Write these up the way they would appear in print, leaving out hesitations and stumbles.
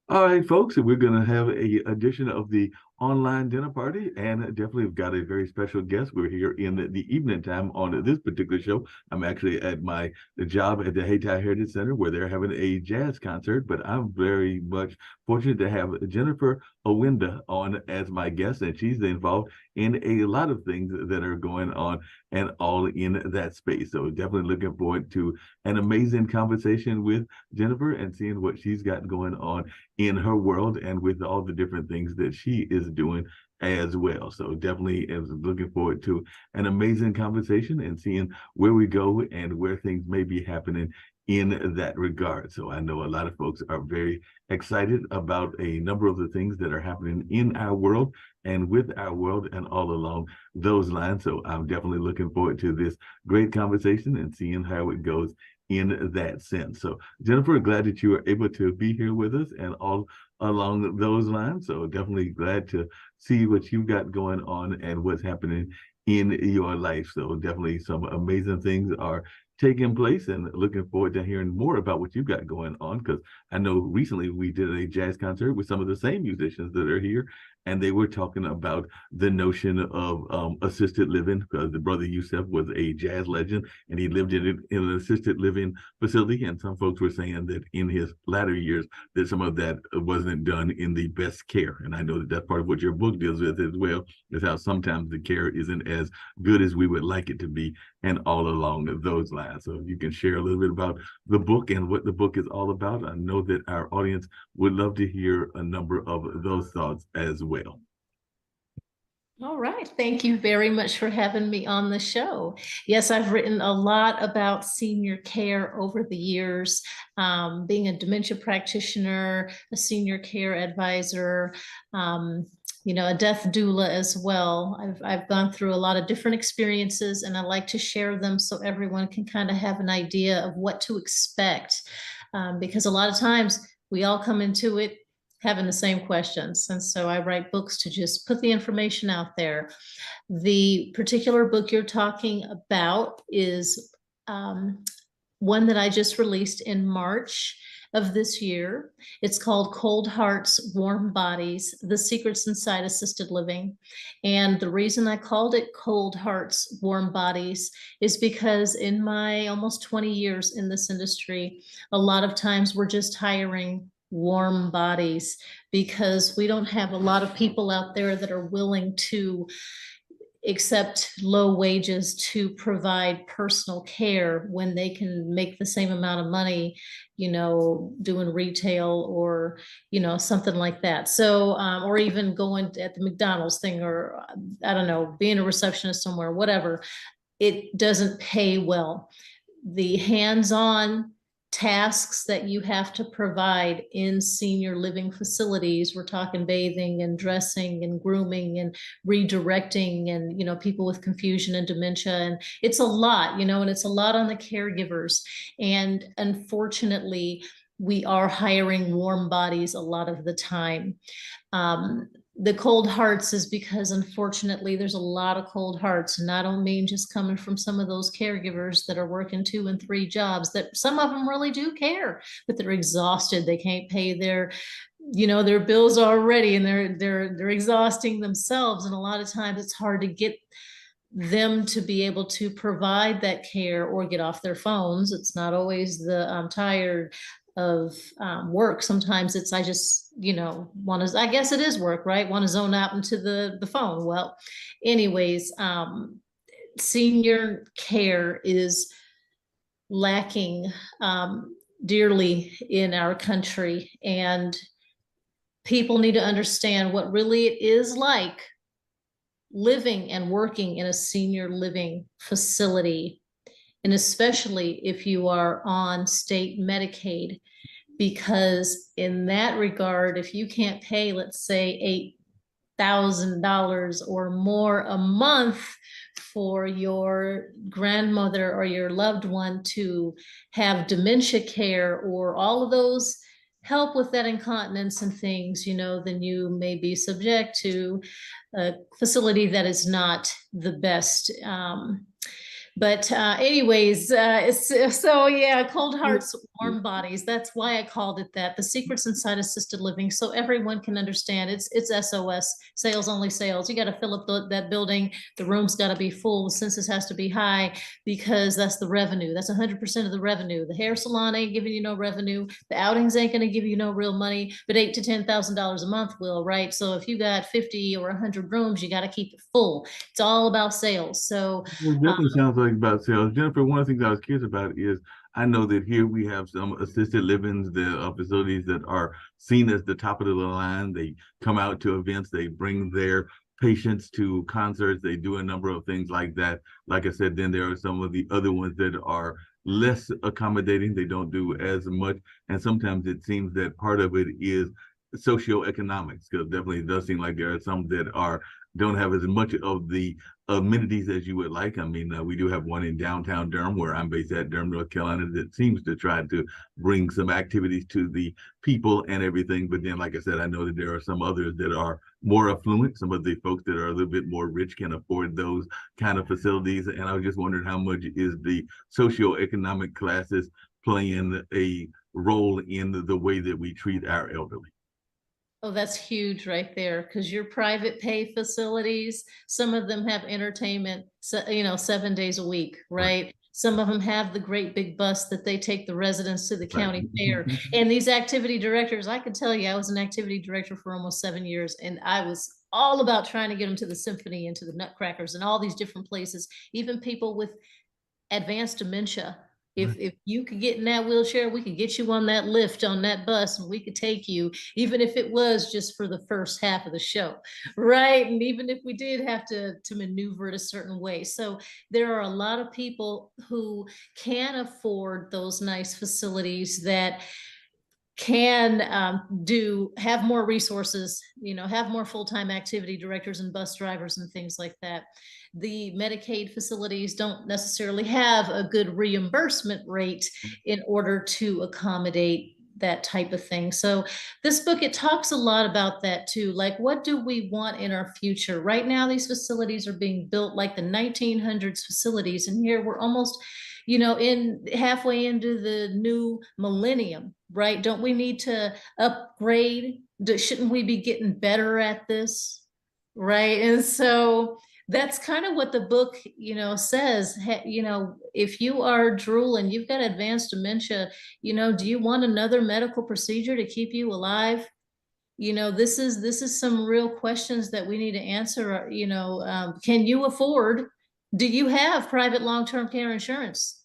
All right, folks, we're going to have a edition of the online dinner party, and definitely have got a very special guest. We're here in the evening time on this particular show. I'm actually at my job at the Hayti Heritage Center where they're having a jazz concert, but I'm very much fortunate to have Jennifer Owinda on as my guest, and she's involved in a lot of things that are going on and all in that space. So definitely looking forward to an amazing conversation with Jennifer and seeing what she's got going on in her world and with all the different things that she is doing as well. So definitely is looking forward to an amazing conversation and seeing where we go and where things may be happening in that regard. So I know a lot of folks are very excited about a number of the things that are happening in our world and with our world and all along those lines. So I'm definitely looking forward to this great conversation and seeing how it goes in that sense. So, Jennifer, glad that you were able to be here with us and all along those lines. So, definitely glad to see what you've got going on and what's happening in your life. So, definitely some amazing things are taking place and looking forward to hearing more about what you've got going on because I know recently we did a jazz concert with some of the same musicians that are here and they were talking about the notion of assisted living because the brother Yusef was a jazz legend and he lived in an assisted living facility. And some folks were saying that in his latter years, that some of that wasn't done in the best care. And I know that that's part of what your book deals with as well, is how sometimes the care isn't as good as we would like it to be, and all along those lines. So if you can share a little bit about the book and what the book is all about, I know that our audience would love to hear a number of those thoughts as well. All right. Thank you very much for having me on the show. Yes, I've written a lot about senior care over the years, being a dementia practitioner, a senior care advisor, a death doula as well. I've gone through a lot of different experiences and I like to share them so everyone can kind of have an idea of what to expect. Because a lot of times we all come into it having the same questions. And so I write books to just put the information out there. The particular book you're talking about is one that I just released in March of this year. It's called Cold Hearts, Warm Bodies, The Secrets Inside Assisted Living. And the reason I called it Cold Hearts, Warm Bodies is because in my almost 20 years in this industry, a lot of times we're just hiring warm bodies because we don't have a lot of people out there that are willing to accept low wages to provide personal care when they can make the same amount of money, doing retail or, something like that. So, or even going at the McDonald's thing, or I don't know, being a receptionist somewhere, whatever, it doesn't pay well. The hands-on tasks that you have to provide in senior living facilities, we're talking bathing and dressing and grooming and redirecting and people with confusion and dementia, and it's a lot, and it's a lot on the caregivers. And unfortunately we are hiring warm bodies a lot of the time. The cold hearts is because unfortunately there's a lot of cold hearts, and I don't mean just coming from some of those caregivers that are working 2 and 3 jobs, that some of them really do care, but they're exhausted. They can't pay their bills already, and they're exhausting themselves, and a lot of times it's hard to get them to be able to provide that care or get off their phones. It's not always the I'm tired of work. Sometimes it's I just want to, I guess it is work, right? Want to zone out into the phone. Well, anyways, senior care is lacking dearly in our country, and people need to understand what really it is like living and working in a senior living facility, and especially if you are on state Medicaid, because in that regard, if you can't pay, let's say, $8,000 or more a month for your grandmother or your loved one to have dementia care or all of those help with that incontinence and things, then you may be subject to a facility that is not the best But anyways, so yeah, cold hearts, warm bodies. That's why I called it that. The secrets inside assisted living, so everyone can understand. It's SOS, sales only sales. You got to fill up that building. The room's got to be full. The census has to be high because that's the revenue. That's 100% of the revenue. The hair salon ain't giving you no revenue. The outings ain't going to give you no real money, but $8,000 to $10,000 a month will, right? So if you got 50 or 100 rooms, you got to keep it full. It's all about sales. So Well, it definitely sounds like about sales. Jennifer, one of the things I was curious about is I know that here we have some assisted livings, the facilities that are seen as the top of the line. They come out to events, they bring their patients to concerts, they do a number of things like that. Like I said, then there are some of the other ones that are less accommodating. They don't do as much. And sometimes it seems that part of it is socioeconomics, because definitely it does seem like there are some that are don't have as much of the amenities as you would like. I mean, we do have one in downtown Durham, where I'm based at, Durham, North Carolina, that seems to try to bring some activities to the people and everything. But then, like I said, I know that there are some others that are more affluent. Some of the folks that are a little bit more rich can afford those kind of facilities. And I was just wondering how much is the socioeconomic classes playing a role in the way that we treat our elderly? oh, that's huge right there, because your private pay facilities, some of them have entertainment, 7 days a week, Right. right? Some of them have the great big bus that they take the residents to the Right. county fair. And these activity directors, I can tell you, I was an activity director for almost 7 years, and I was all about trying to get them to the symphony and to the Nutcrackers and all these different places, even people with advanced dementia. If you could get in that wheelchair, we could get you on that lift on that bus and we could take you, even if it was just for the first half of the show, right? And even if we did have to maneuver it a certain way. So there are a lot of people who can afford those nice facilities that can have more resources, have more full-time activity directors and bus drivers and things like that. The Medicaid facilities don't necessarily have a good reimbursement rate in order to accommodate that type of thing. So this book, it talks a lot about that too. Like, what do we want in our future? Right now, these facilities are being built like the 1900s facilities, and here we're almost in halfway into the new millennium, right? Don't we need to upgrade? Shouldn't we be getting better at this? Right. And so that's kind of what the book, says. If you are drooling, you've got advanced dementia, do you want another medical procedure to keep you alive? This is some real questions that we need to answer. Can you afford? Do you have private long-term care insurance?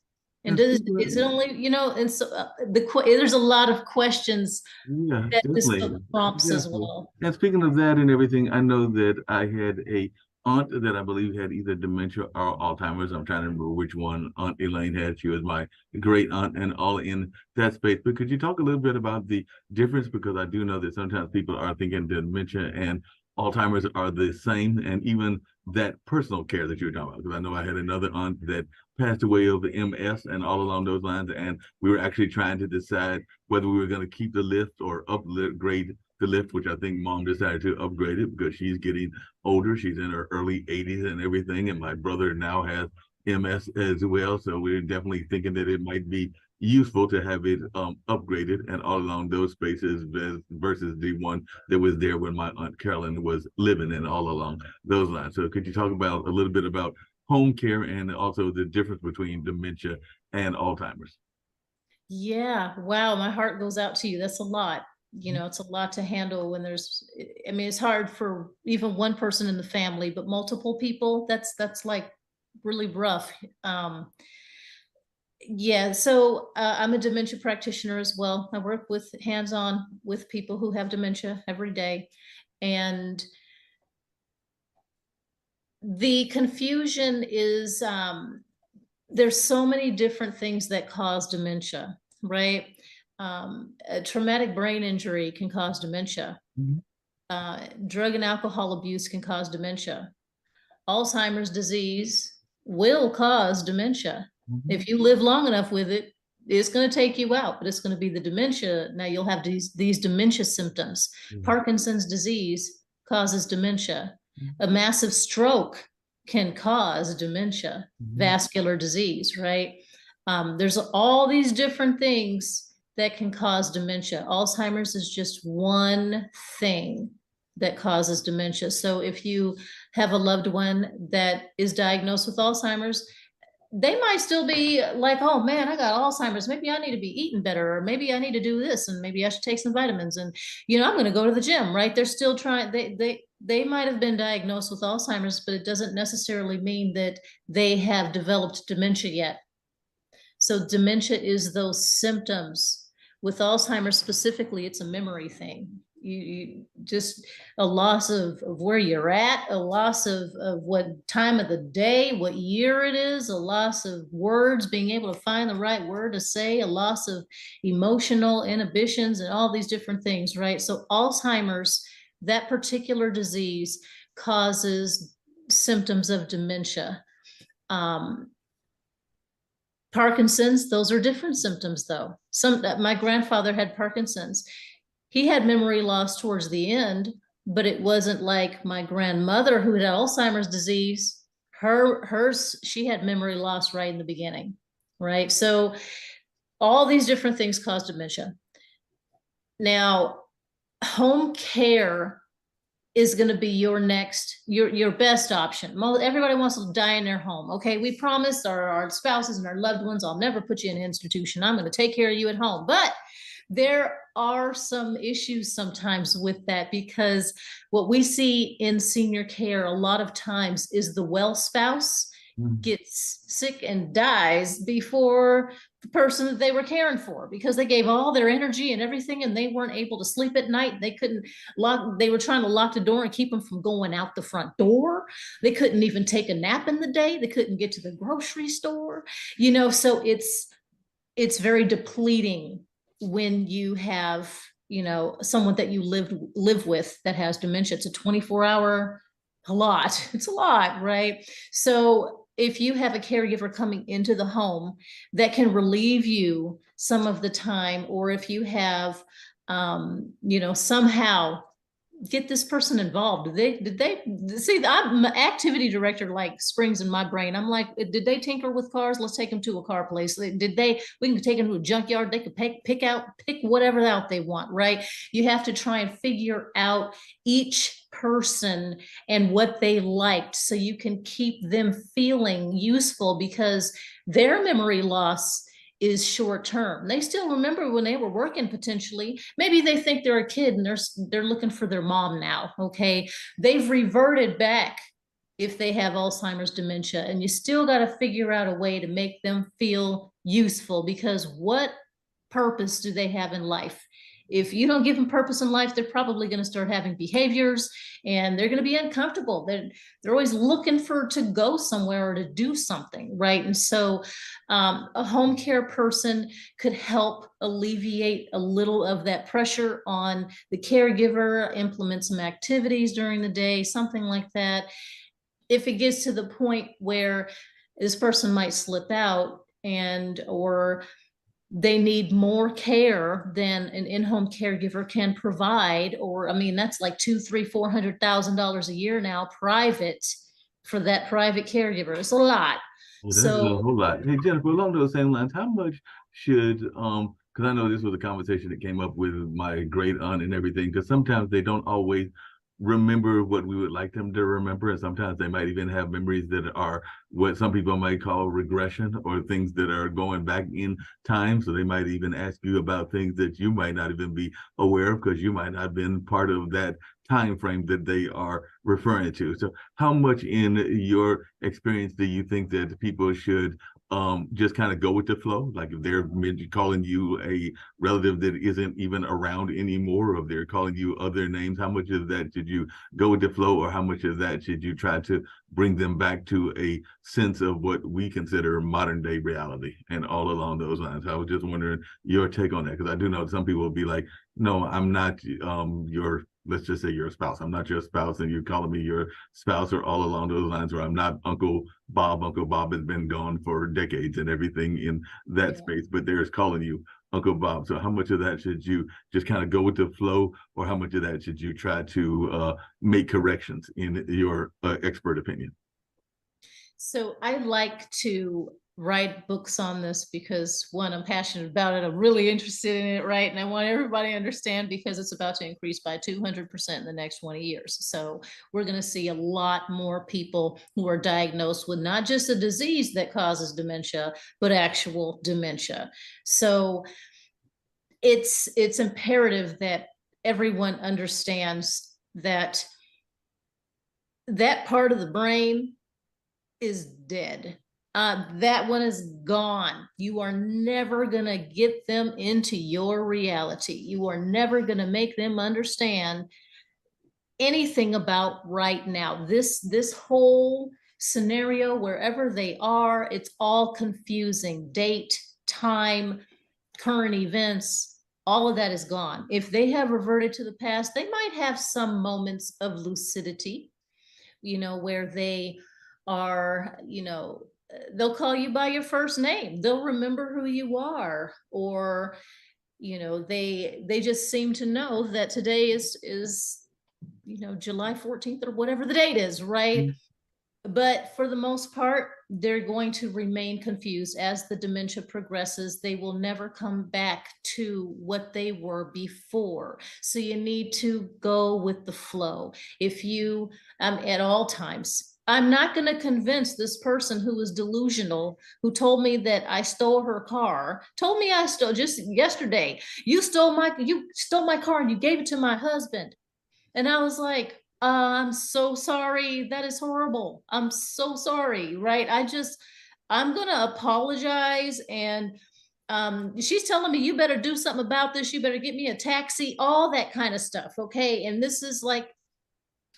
And is it only, and so there's a lot of questions Yeah, that this definitely. book prompts as Definitely. well. And speaking of that and everything, I know that I had a aunt that I believe had either dementia or Alzheimer's. I'm trying to remember which one Aunt Elaine had. She was my great aunt and all in that space. But could you talk a little bit about the difference? Because I do know that sometimes people are thinking dementia and Alzheimer's are the same, and even that personal care that you were talking about. Because I know I had another aunt that passed away of MS and all along those lines, and we were actually trying to decide whether we were going to keep the lift or upgrade the lift, which I think mom decided to upgrade it because she's getting older. She's in her early 80s and everything, and my brother now has MS as well. So we're definitely thinking that it might be useful to have it upgraded and all along those spaces versus the one that was there when my aunt Carolyn was living and all along those lines. So could you talk about a little bit about home care and also the difference between dementia and Alzheimer's? Yeah. Wow. My heart goes out to you. That's a lot. It's a lot to handle when it's hard for even one person in the family, but multiple people, that's like really rough. Yeah, so I'm a dementia practitioner as well. I work with hands-on with people who have dementia every day. And the confusion is there's so many different things that cause dementia, right? A traumatic brain injury can cause dementia. Drug and alcohol abuse can cause dementia. Alzheimer's disease will cause dementia. If you live long enough with it, it's going to take you out, but it's going to be the dementia. Now you'll have these dementia symptoms. Parkinson's disease causes dementia. A massive stroke can cause dementia, Mhm. vascular disease, right? There's all these different things that can cause dementia. Alzheimer's is just one thing that causes dementia. So if you have a loved one that is diagnosed with Alzheimer's, they might still be like, oh man, I got Alzheimer's. Maybe I need to be eating better, or maybe I need to do this, and maybe I should take some vitamins. And I'm going to go to the gym, right? They're still trying. They might have been diagnosed with Alzheimer's, but it doesn't necessarily mean that they have developed dementia yet. So dementia is those symptoms. With Alzheimer's specifically, it's a memory thing. You just a loss of where you're at, a loss of what time of the day, what year it is, a loss of words, being able to find the right word to say, a loss of emotional inhibitions and all these different things, right? So Alzheimer's, that particular disease, causes symptoms of dementia. Parkinson's, those are different symptoms though. My grandfather had Parkinson's. He had memory loss towards the end, but it wasn't like my grandmother who had Alzheimer's disease. She had memory loss right in the beginning, right? So all these different things cause dementia. Now, home care is going to be your best option. Everybody wants to die in their home. Okay, we promised our spouses and our loved ones, I'll never put you in an institution. I'm going to take care of you at home. But there are some issues sometimes with that, because what we see in senior care a lot of times is the well spouse Mhm. gets sick and dies before the person that they were caring for, because they gave all their energy and everything, and they weren't able to sleep at night. They couldn't lock, they were trying to lock the door and keep them from going out the front door. They couldn't even take a nap in the day. They couldn't get to the grocery store, so it's very depleting when you have someone that you live with that has dementia. It's a 24-hour, a lot. It's a lot, right? So if you have a caregiver coming into the home that can relieve you some of the time, or if you have somehow get this person involved. Did they see? I'm an activity director, like springs in my brain. I'm like, did they tinker with cars? Let's take them to a car place. Did they? We can take them to a junkyard. They could pick whatever out they want, right? You have to try and figure out each person and what they liked, so you can keep them feeling useful, because their memory loss is short term. They still remember when they were working potentially. Maybe they think they're a kid and they're looking for their mom now. Okay. They've reverted back if they have Alzheimer's dementia, and you still got to figure out a way to make them feel useful, because what purpose do they have in life? If you don't give them purpose in life, they're probably going to start having behaviors, and they're going to be uncomfortable. They're always looking to go somewhere or to do something, right? And so a home care person could help alleviate a little of that pressure on the caregiver, implement some activities during the day, something like that. If it gets to the point where this person might slip out, or they need more care than an in-home caregiver can provide, or I mean, that's like $200,000, $300,000 a year now, private, for that private caregiver. It's a lot. Well, that is a So whole lot. Hey, Jennifer, along those same lines, how much should, because I know this was a conversation that came up with my great aunt and everything, because sometimes they don't always remember what we would like them to remember. And sometimes they might even have memories that are what some people might call regression, or things that are going back in time. So they might even ask you about things that you might not even be aware of, because you might not have been part of that time frame that they are referring to. So how much in your experience do you think that people should just kind of go with the flow? Like if they're calling you a relative that isn't even around anymore, or if they're calling you other names, how much of that should you go with the flow, or how much of that should you try to bring them back to a sense of what we consider modern day reality, and all along those lines? I was just wondering your take on that, because I do know some people will be like, no, I'm not your, let's just say your spouse. I'm not your spouse, and you're calling me your spouse, or all along those lines, where I'm not Uncle Bob. Uncle Bob has been gone for decades and everything in that yeah. space, but there's calling you Uncle Bob. So how much of that should you just kind of go with the flow, or how much of that should you try to make corrections in your expert opinion? So I like to write books on this because one, I'm passionate about it. I'm really interested in it, right? And I want everybody to understand because it's about to increase by 200% in the next 20 years. So we're going to see a lot more people who are diagnosed with not just a disease that causes dementia, but actual dementia. So it's imperative that everyone understands that that part of the brain is dead. That one is gone. You are never going to get them into your reality. You are never going to make them understand anything about right now. This whole scenario, wherever they are, it's all confusing. Date, time, current events, all of that is gone. If they have reverted to the past, they might have some moments of lucidity, where they are, they'll call you by your first name. They'll remember who you are, or, they just seem to know that today is, July 14th or whatever the date is, right? But for the most part, they're going to remain confused as the dementia progresses. They will never come back to what they were before. So you need to go with the flow. If you, at all times, I'm not going to convince this person who is delusional, who told me that I stole her car, told me I stole just yesterday, you stole my car and you gave it to my husband. And I was like, I'm so sorry. That is horrible. I'm so sorry. Right. I'm going to apologize. And she's telling me, you better do something about this. You better get me a taxi, all that kind of stuff. Okay. And this is like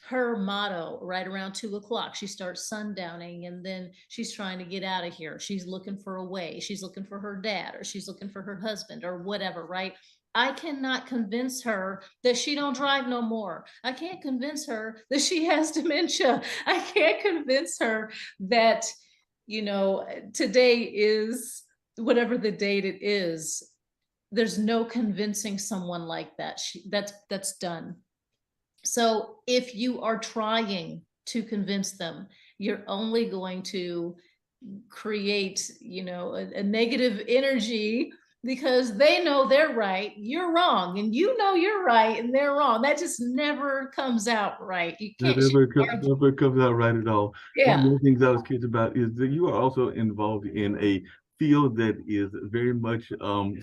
her motto right around 2 o'clock. She starts sundowning and then she's trying to get out of here. She's looking for a way. She's looking for her dad, or she's looking for her husband, or whatever, right? I cannot convince her that she don't drive no more. I can't convince her that she has dementia. I can't convince her that, today is whatever the date it is. There's no convincing someone like that. That's done. So if you are trying to convince them, you're only going to create, a negative energy because they know they're right, you're wrong, and you're right and they're wrong. That just never comes out right. You That can't argue. never comes out right at all. One of Yeah. the things I was curious about is that you are also involved in a field that is very much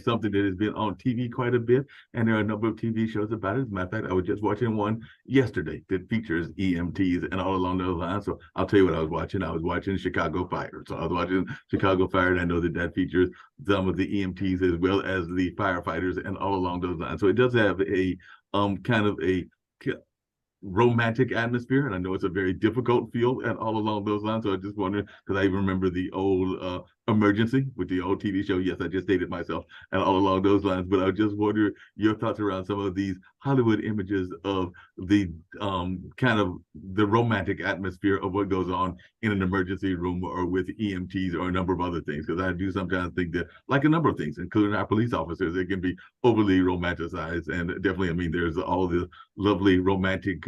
something that has been on TV quite a bit, and there are a number of TV shows about it. As a matter of fact, I was just watching one yesterday that features EMTs and all along those lines. So I'll tell you what I was watching. I was watching Chicago Fire. So I was watching Chicago Fire, and I know that that features some of the EMTs as well as the firefighters and all along those lines. So it does have a kind of a romantic atmosphere, and I know it's a very difficult field and all along those lines. So I just wondered, because I even remember the old Emergency with the old TV show. Yes, I just dated myself, and all along those lines. But I just wonder your thoughts around some of these Hollywood images of the kind of the romantic atmosphere of what goes on in an emergency room or with EMTs or a number of other things. Because I do sometimes think that, like a number of things, including our police officers, it can be overly romanticized. And definitely, I mean, there's all the lovely romantic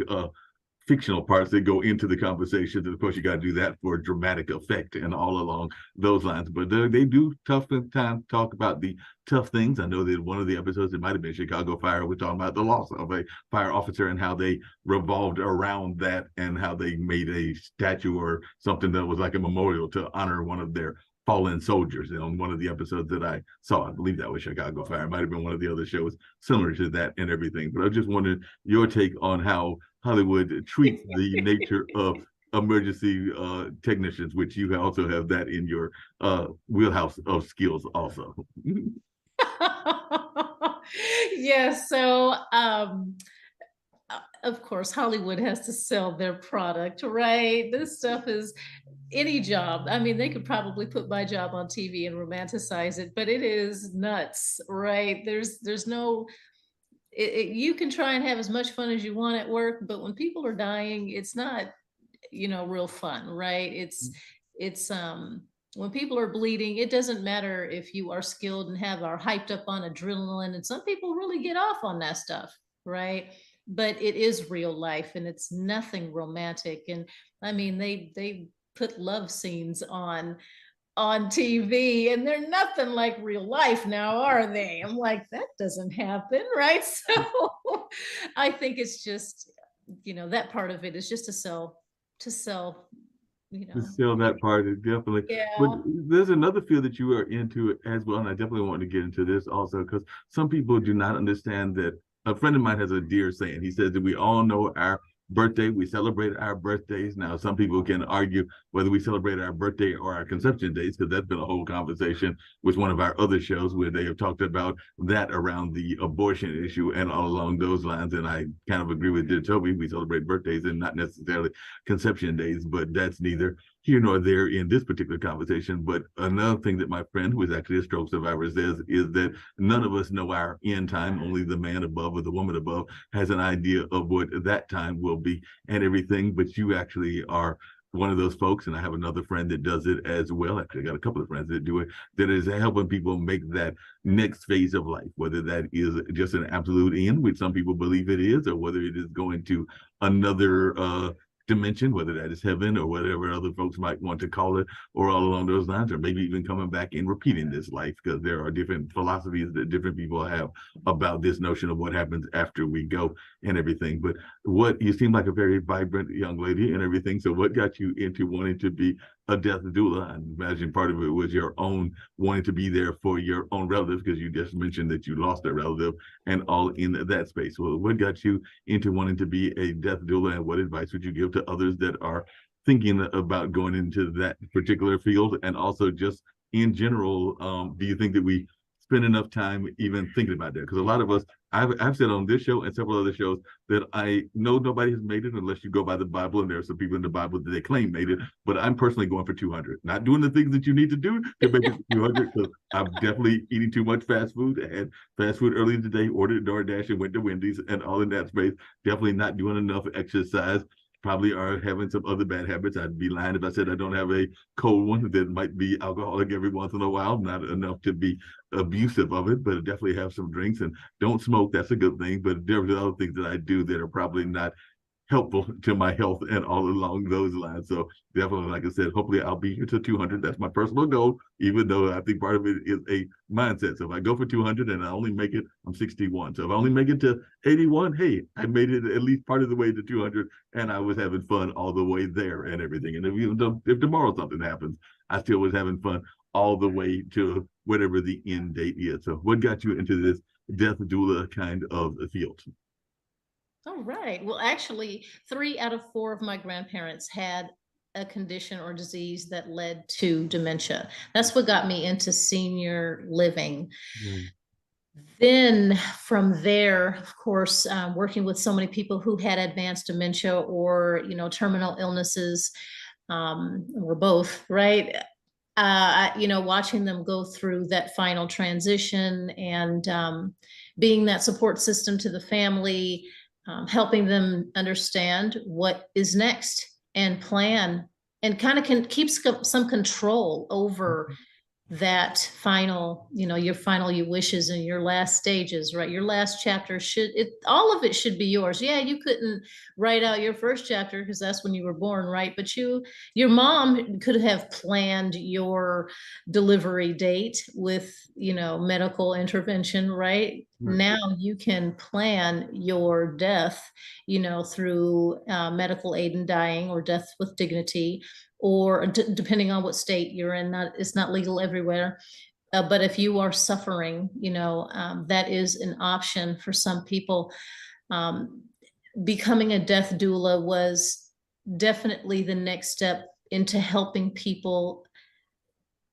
fictional parts that go into the conversations. And of course, you got to do that for dramatic effect and all along those lines. But they do tough time talk about the tough things. I know that one of the episodes, it might have been Chicago Fire, we're talking about the loss of a fire officer and how they revolved around that and how they made a statue or something that was like a memorial to honor one of their fallen soldiers. And on one of the episodes that I saw, I believe that was Chicago Fire. It might have been one of the other shows similar to that and everything. But I just wondered your take on how Hollywood treats the nature of emergency technicians, which you also have that in your wheelhouse of skills also. Yeah, so of course Hollywood has to sell their product, right? This stuff is any job. I mean, they could probably put my job on TV and romanticize it, but it is nuts, right? There's no you can try and have as much fun as you want at work, but when people are dying, it's not, real fun, right? It's when people are bleeding, it doesn't matter if you are skilled and are hyped up on adrenaline, and some people really get off on that stuff, right? But it is real life and it's nothing romantic. And I mean, they put love scenes on TV, and they're nothing like real life now, are they? I'm like, that doesn't happen, right? So I think it's just, that part of it is just to sell, To sell that part is definitely. But yeah. there's another field that you are into as well, and I definitely want to get into this also because some people do not understand that. A friend of mine has a dear saying. He says that we all know our birthday, we celebrate our birthdays. Now, some people can argue whether we celebrate our birthday or our conception dates, because that's been a whole conversation with one of our other shows where they have talked about that around the abortion issue and all along those lines. And I kind of agree with Toby. We celebrate birthdays and not necessarily conception days, but that's neither here nor there in this particular conversation. But another thing that my friend, who is actually a stroke survivor, says is that none of us know our end time. Only the man above or the woman above has an idea of what that time will be and everything. But you actually are one of those folks, and I have another friend that does it as well. Actually, I got a couple of friends that do it, that is helping people make that next phase of life, whether that is just an absolute end, which some people believe it is, or whether it is going to another dimension, whether that is heaven or whatever other folks might want to call it, or all along those lines, or maybe even coming back and repeating this life, because there are different philosophies that different people have about this notion of what happens after we go and everything. But what you seem like a very vibrant young lady and everything. So what got you into wanting to be a death doula? I imagine part of it was your own wanting to be there for your own relatives, because you just mentioned that you lost a relative and all in that space. Well, what got you into wanting to be a death doula, and what advice would you give to others that are thinking about going into that particular field? And also just in general, do you think that we spend enough time even thinking about that? Because a lot of us, I've said on this show and several other shows that I know nobody has made it unless you go by the Bible, and there are some people in the Bible that they claim made it, but I'm personally going for 200. Not doing the things that you need to do to make it 200, because I'm definitely eating too much fast food. I had fast food earlier today, ordered DoorDash and went to Wendy's and all in that space. Definitely not doing enough exercise. Probably are having some other bad habits. I'd be lying if I said I don't have a cold one that might be alcoholic every once in a while. Not enough to be abusive of it, but I definitely have some drinks and don't smoke. That's a good thing. But there are other things that I do that are probably not helpful to my health and all along those lines. So definitely, like I said, hopefully I'll be here to 200. That's my personal goal, even though I think part of it is a mindset. So if I go for 200 and I only make it, I'm 61. So if I only make it to 81, hey, I made it at least part of the way to 200, and I was having fun all the way there and everything. And if tomorrow something happens, I still was having fun all the way to whatever the end date is. So what got you into this death doula kind of field? All right. Well, actually, 3 out of 4 of my grandparents had a condition or disease that led to dementia. That's what got me into senior living. Mm. Then from there, of course, working with so many people who had advanced dementia or, terminal illnesses, or both, right? Watching them go through that final transition and being that support system to the family, helping them understand what is next and plan, and kind of can keep some control over that final, your wishes and your last stages, right? Your last chapter all of it should be yours. Yeah, you couldn't write out your first chapter because that's when you were born, right? But your mom could have planned your delivery date with, medical intervention, right? Right. Now you can plan your death, through medical aid in dying or death with dignity, or depending on what state you're in. It's not legal everywhere. But if you are suffering, that is an option for some people. Um, Becoming a death doula was definitely the next step into helping people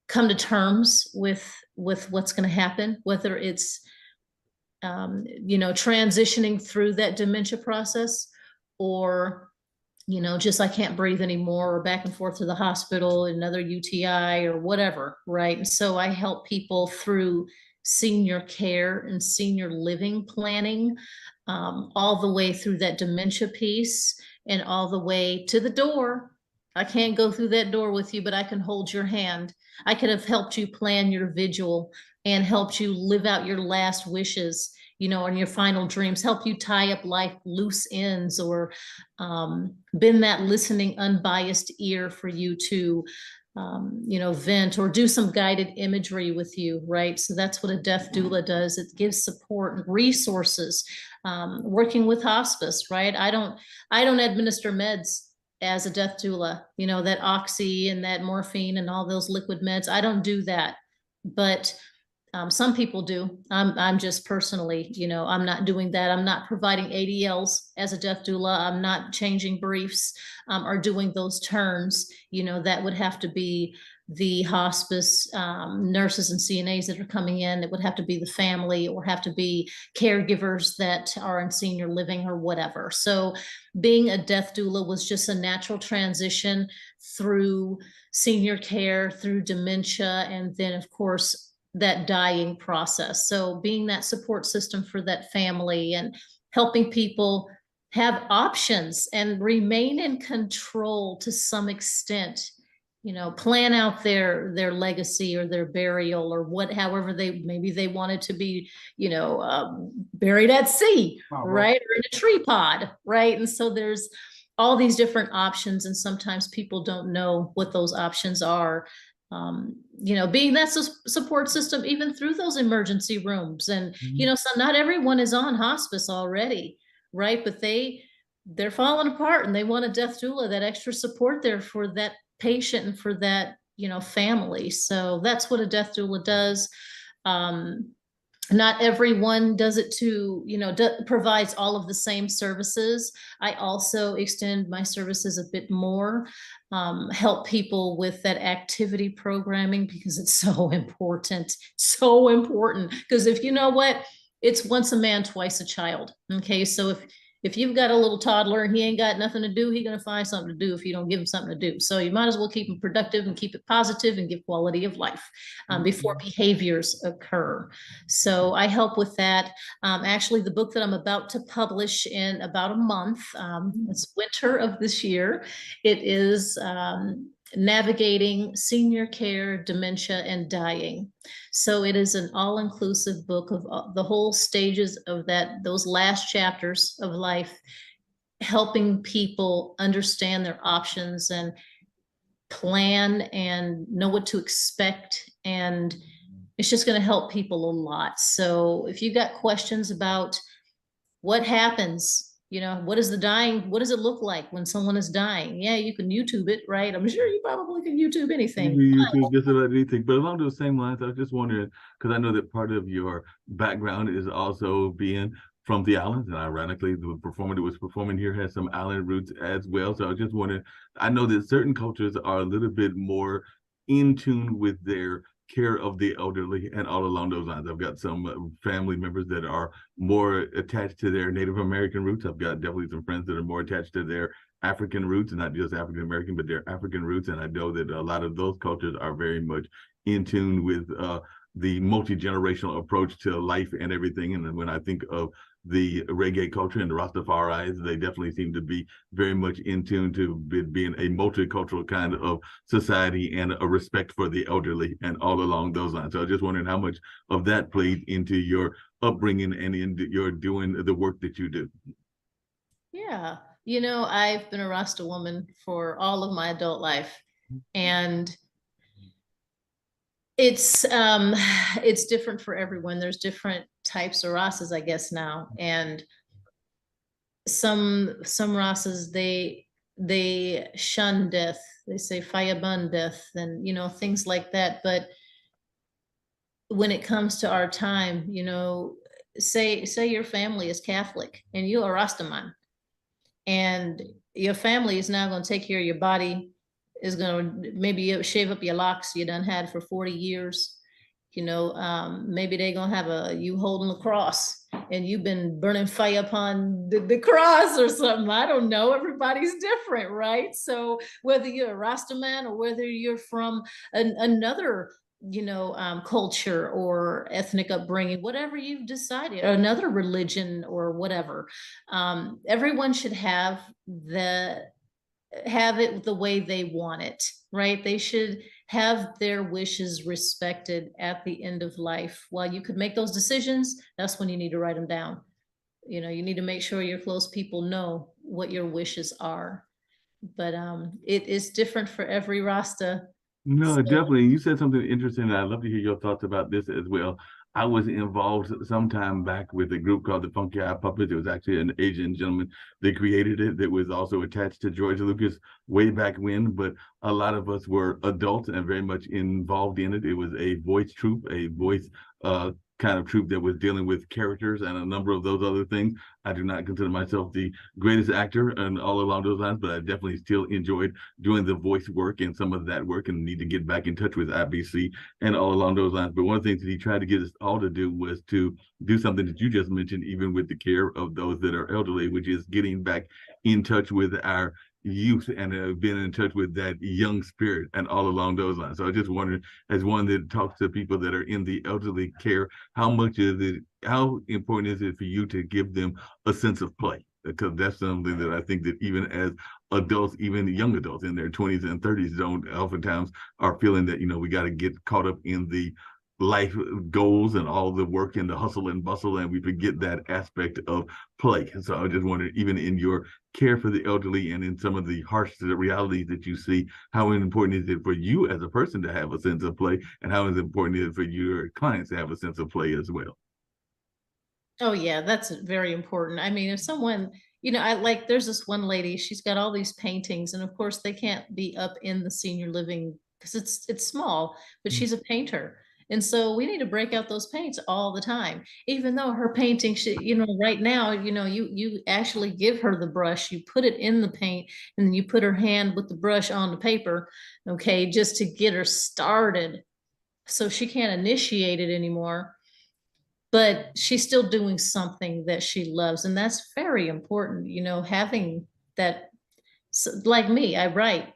come to terms with what's going to happen, whether it's transitioning through that dementia process, or just I can't breathe anymore, or back and forth to the hospital, another UTI or whatever, right? And so I help people through senior care and senior living planning, all the way through that dementia piece and all the way to the door. I can't go through that door with you, but I can hold your hand. I could have helped you plan your vigil and helped you live out your last wishes, on your final dreams, help you tie up life loose ends, or been that listening, unbiased ear for you to vent, or do some guided imagery with you, right? So that's what a death doula does. It gives support and resources. Working with hospice, right? I don't administer meds as a death doula, that oxy and that morphine and all those liquid meds. I don't do that, but some people do. I'm just personally, I'm not doing that. I'm not providing ADLs as a death doula. I'm not changing briefs or doing those turns. That would have to be the hospice nurses and CNAs that are coming in. It would have to be the family, or have to be caregivers that are in senior living or whatever. So being a death doula was just a natural transition through senior care, through dementia, and then, of course, that dying process. So being that support system for that family and helping people have options and remain in control to some extent, plan out their legacy or their burial, or however maybe they wanted to be, buried at sea, right? Or in a tree pod, right? And so there's all these different options, and sometimes people don't know what those options are. Being that support system, even through those emergency rooms. And, so not everyone is on hospice already, right? But they're falling apart, and they want a death doula, that extra support there for that patient and for that, family. So that's what a death doula does. Not everyone does it provides all of the same services. I also extend my services a bit more, help people with that activity programming, because it's so important, because if you know what, it's once a man, twice a child. Okay. So if you've got a little toddler and he ain't got nothing to do, he's going to find something to do if you don't give him something to do. So you might as well keep him productive and keep it positive and give quality of life before behaviors occur. So I help with that. Actually, the book that I'm about to publish in about a month, it's winter of this year. It is Navigating Senior Care, Dementia, and Dying. So it is an all-inclusive book of the whole stages of those last chapters of life, helping people understand their options and plan and know what to expect. And it's just going to help people a lot. So if you've got questions about what happens, what does it look like when someone is dying? Yeah, you can YouTube it, right? I'm sure you probably can YouTube anything. You can just about anything. But along those same lines, I was just wondering, because I know that part of your background is also being from the islands, and ironically, the performer that was performing here has some island roots as well. So I was just wondering, I know that certain cultures are a little bit more in tune with their care of the elderly, and all along those lines. I've got some family members that are more attached to their Native American roots. I've got definitely some friends that are more attached to their African roots, and not just African American, but their African roots. And I know that a lot of those cultures are very much in tune with the multi-generational approach to life and everything. And then when I think of the reggae culture and the Rastafaris, they definitely seem to be very much in tune to being a multicultural kind of society and a respect for the elderly and all along those lines. So I was just wondering how much of that played into your upbringing and into your doing the work that you do. Yeah. I've been a Rasta woman for all of my adult life, and it's different for everyone. There's different types of Rastas, I guess, now. And some Rastas, they shun death. They say Fayabun death and, things like that. But when it comes to our time, say your family is Catholic and you're a Rastaman, and your family is now going to take care of your body, is going to maybe shave up your locks you done had for 40 years. Maybe they're going to have you holding the cross and you've been burning fire upon the cross or something. I don't know. Everybody's different, right? So whether you're a Rastaman or whether you're from another culture or ethnic upbringing, whatever you've decided, or another religion or whatever, everyone should have it the way they want it, right? They should have their wishes respected at the end of life. While you could make those decisions, that's when you need to write them down. You need to make sure your close people know what your wishes are. But it is different for every Rasta. No, So, definitely. You said something interesting, and I'd love to hear your thoughts about this as well. I was involved some time back with a group called the Funky Eye Puppets. It was actually an Asian gentleman that created it that was also attached to George Lucas way back when, but a lot of us were adults and very much involved in it. It was a voice troupe, a voice kind of troupe that was dealing with characters and a number of those other things. I do not consider myself the greatest actor and all along those lines, but I definitely still enjoyed doing the voice work and some of that work and need to get back in touch with IBC and all along those lines. But one of the things that he tried to get us all to do was to do something that you just mentioned, even with the care of those that are elderly, which is getting back in touch with our youth and being in touch with that young spirit and all along those lines. So I just wondered, as one that talks to people that are in the elderly care, how important is it for you to give them a sense of play? Because that's something that I think that even as adults, even young adults in their 20s and 30s, don't oftentimes are feeling that, we got to get caught up in the life goals and all the work and the hustle and bustle, and we forget that aspect of play. And so I just wondered, even in your care for the elderly and in some of the harsh realities that you see, how important is it for you as a person to have a sense of play, and how is it important is it for your clients to have a sense of play as well? oh yeah, that's very important. I mean, if someone, I like there's this one lady, she's got all these paintings, and of course they can't be up in the senior living because it's small, but she's a painter. And so we need to break out those paints all the time. Even though her painting, right now, you actually give her the brush, you put it in the paint, and then you put her hand with the brush on the paper, okay, just to get her started. So she can't initiate it anymore, but she's still doing something that she loves, and that's very important, having that. So, like me, I write,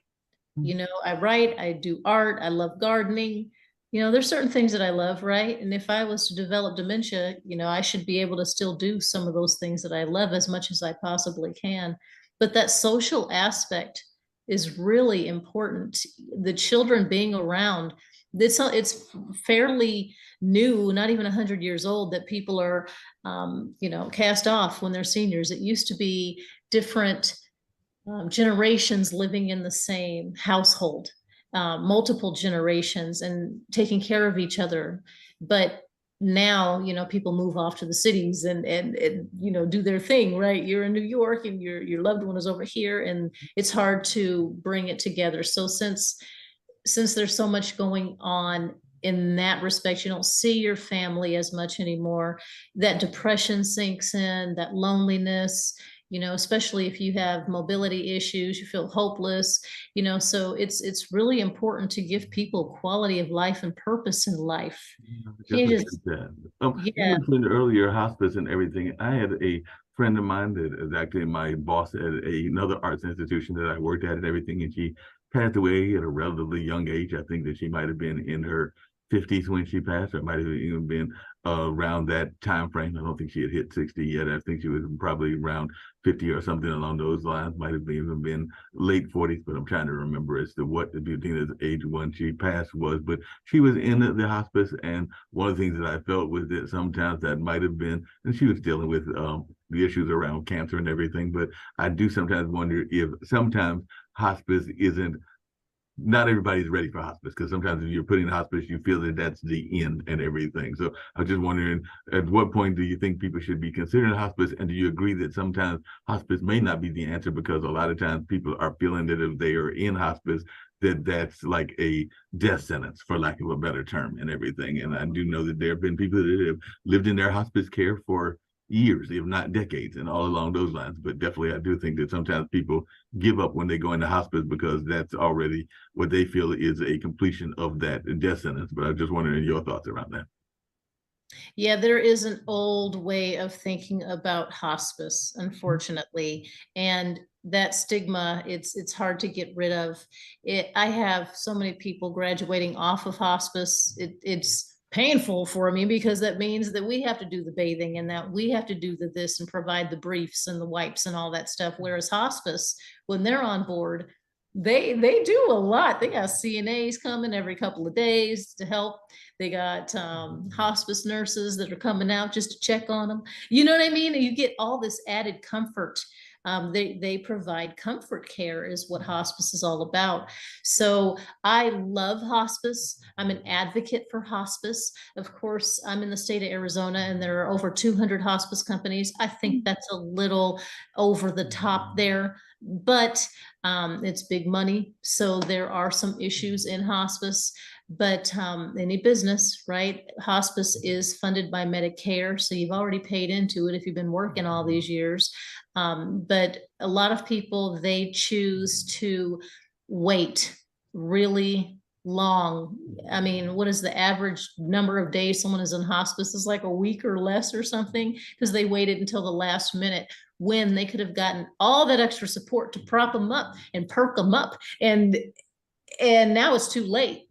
I do art, I love gardening. There's certain things that I love, right? And if I was to develop dementia, I should be able to still do some of those things that I love as much as I possibly can. But that social aspect is really important. The children being around, it's fairly new, not even 100 years old, that people are, cast off when they're seniors. It used to be different generations living in the same household, multiple generations and taking care of each other. But now, people move off to the cities and do their thing, right? You're in New York and your loved one is over here, and it's hard to bring it together. So since there's so much going on in that respect, you don't see your family as much anymore. That depression sinks in, that loneliness, especially if you have mobility issues, you feel hopeless, so it's really important to give people quality of life and purpose in life. You Definitely just, think that. You yeah. mentioned earlier hospice and everything. I had a friend of mine that is actually my boss at another arts institution that I worked at and everything, and she passed away at a relatively young age. I think that she might have been in her 50s when she passed, or it might have even been around that time frame. I don't think she had hit 60 yet. I think she was probably around 50 or something along those lines. Might have even been late 40s, but I'm trying to remember as to what the Butina's age when she passed was. But she was in the hospice, and one of the things that I felt was that sometimes that might have been, and she was dealing with the issues around cancer and everything. But I do sometimes wonder if sometimes hospice isn't, not everybody's ready for hospice, because sometimes if you're putting in hospice, you feel that that's the end and everything. So I was just wondering, at what point do you think people should be considering hospice? And do you agree that sometimes hospice may not be the answer, because a lot of times people are feeling that if they are in hospice, that that's like a death sentence, for lack of a better term, and everything. And I do know that there have been people that have lived in their hospice care for years, if not decades, and all along those lines. But definitely, I do think that sometimes people give up when they go into hospice because that's already what they feel is a completion of that death sentence. But I'm just wondering your thoughts around that. Yeah, there is an old way of thinking about hospice, unfortunately, and that stigma, it's hard to get rid of. I have so many people graduating off of hospice. It's painful for me because that means that we have to do the bathing and that we have to do the this and provide the briefs and the wipes and all that stuff. Whereas hospice, when they're on board, They do a lot. They got CNAs coming every couple of days to help. They got hospice nurses that are coming out just to check on them. You know what I mean? You get all this added comfort. They provide comfort care is what hospice is all about. So I love hospice. I'm an advocate for hospice. Of course, I'm in the state of Arizona and there are over 200 hospice companies. I think that's a little over the top there, but it's big money. So there are some issues in hospice, but any business, right? Hospice is funded by Medicare. So you've already paid into it if you've been working all these years. But a lot of people, they choose to wait really long. I mean, what is the average number of days someone is in hospice? Is like a week or less or something, because they waited until the last minute when they could have gotten all that extra support to prop them up and perk them up. And now it's too late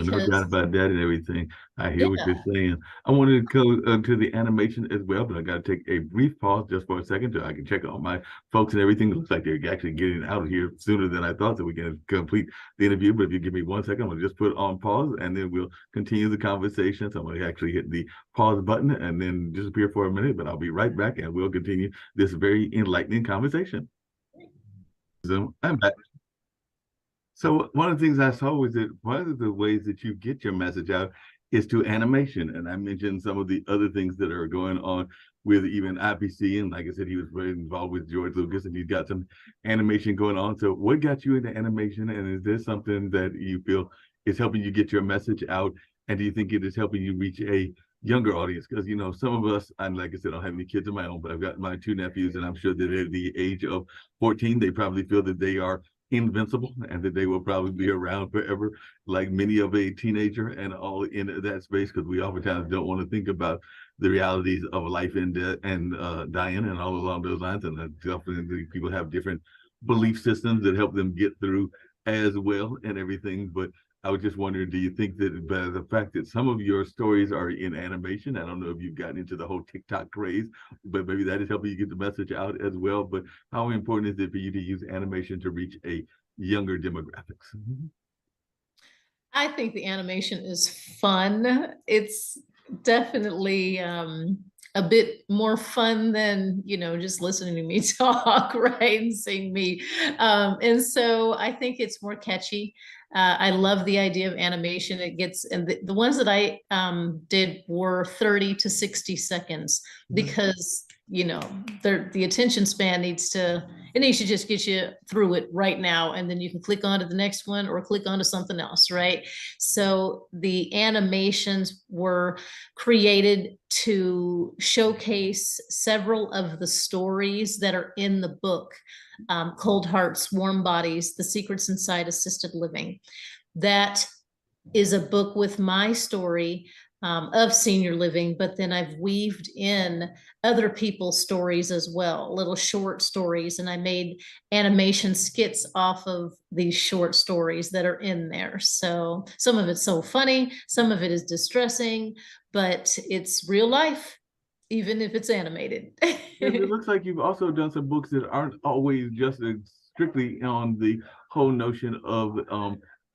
No doubt because about that and everything. I hear what you're yeah. saying. I wanted to go to the animation as well, but I got to take a brief pause just for a second so I can check on my folks and everything. It looks like they're actually getting out of here sooner than I thought, so we can complete the interview. But if you give me 1 second, I'm going to just put it on pause and then we'll continue the conversation. So I'm going to actually hit the pause button and then disappear for a minute, but I'll be right back and we'll continue this very enlightening conversation. So I'm back. So one of the things I saw was that one of the ways that you get your message out is to animation. And I mentioned some of the other things that are going on with even IPC. And like I said, he was very involved with George Lucas and he's got some animation going on. So what got you into animation? And is this something that you feel is helping you get your message out? And do you think it is helping you reach a younger audience? Because, you know, some of us, and like I said, I don't have any kids of my own, but I've got my two nephews and I'm sure that at the age of 14, they probably feel that they are invincible and that they will probably be around forever, like many of a teenager and all in that space, because we oftentimes don't want to think about the realities of life and death and dying and all along those lines. And definitely people have different belief systems that help them get through as well and everything. But I was just wondering, do you think that by the fact that some of your stories are in animation, I don't know if you've gotten into the whole TikTok craze, but maybe that is helping you get the message out as well. But how important is it for you to use animation to reach a younger demographics? I think the animation is fun. It's definitely a bit more fun than, you know, just listening to me talk, right, and sing me. And so I think it's more catchy. I love the idea of animation. It gets, and the ones that I did were 30 to 60 seconds because, you know, the attention span needs to, it needs to just get you through it right now. And then you can click on to the next one or click onto something else, right? So the animations were created to showcase several of the stories that are in the book, Cold Hearts, Warm Bodies, The Secrets Inside Assisted Living. That is a book with my story of senior living, but then I've weaved in other people's stories as well, little short stories, and I made animation skits off of these short stories that are in there. So some of it's so funny, some of it is distressing, but it's real life, even if it's animated. It looks like you've also done some books that aren't always just strictly on the whole notion of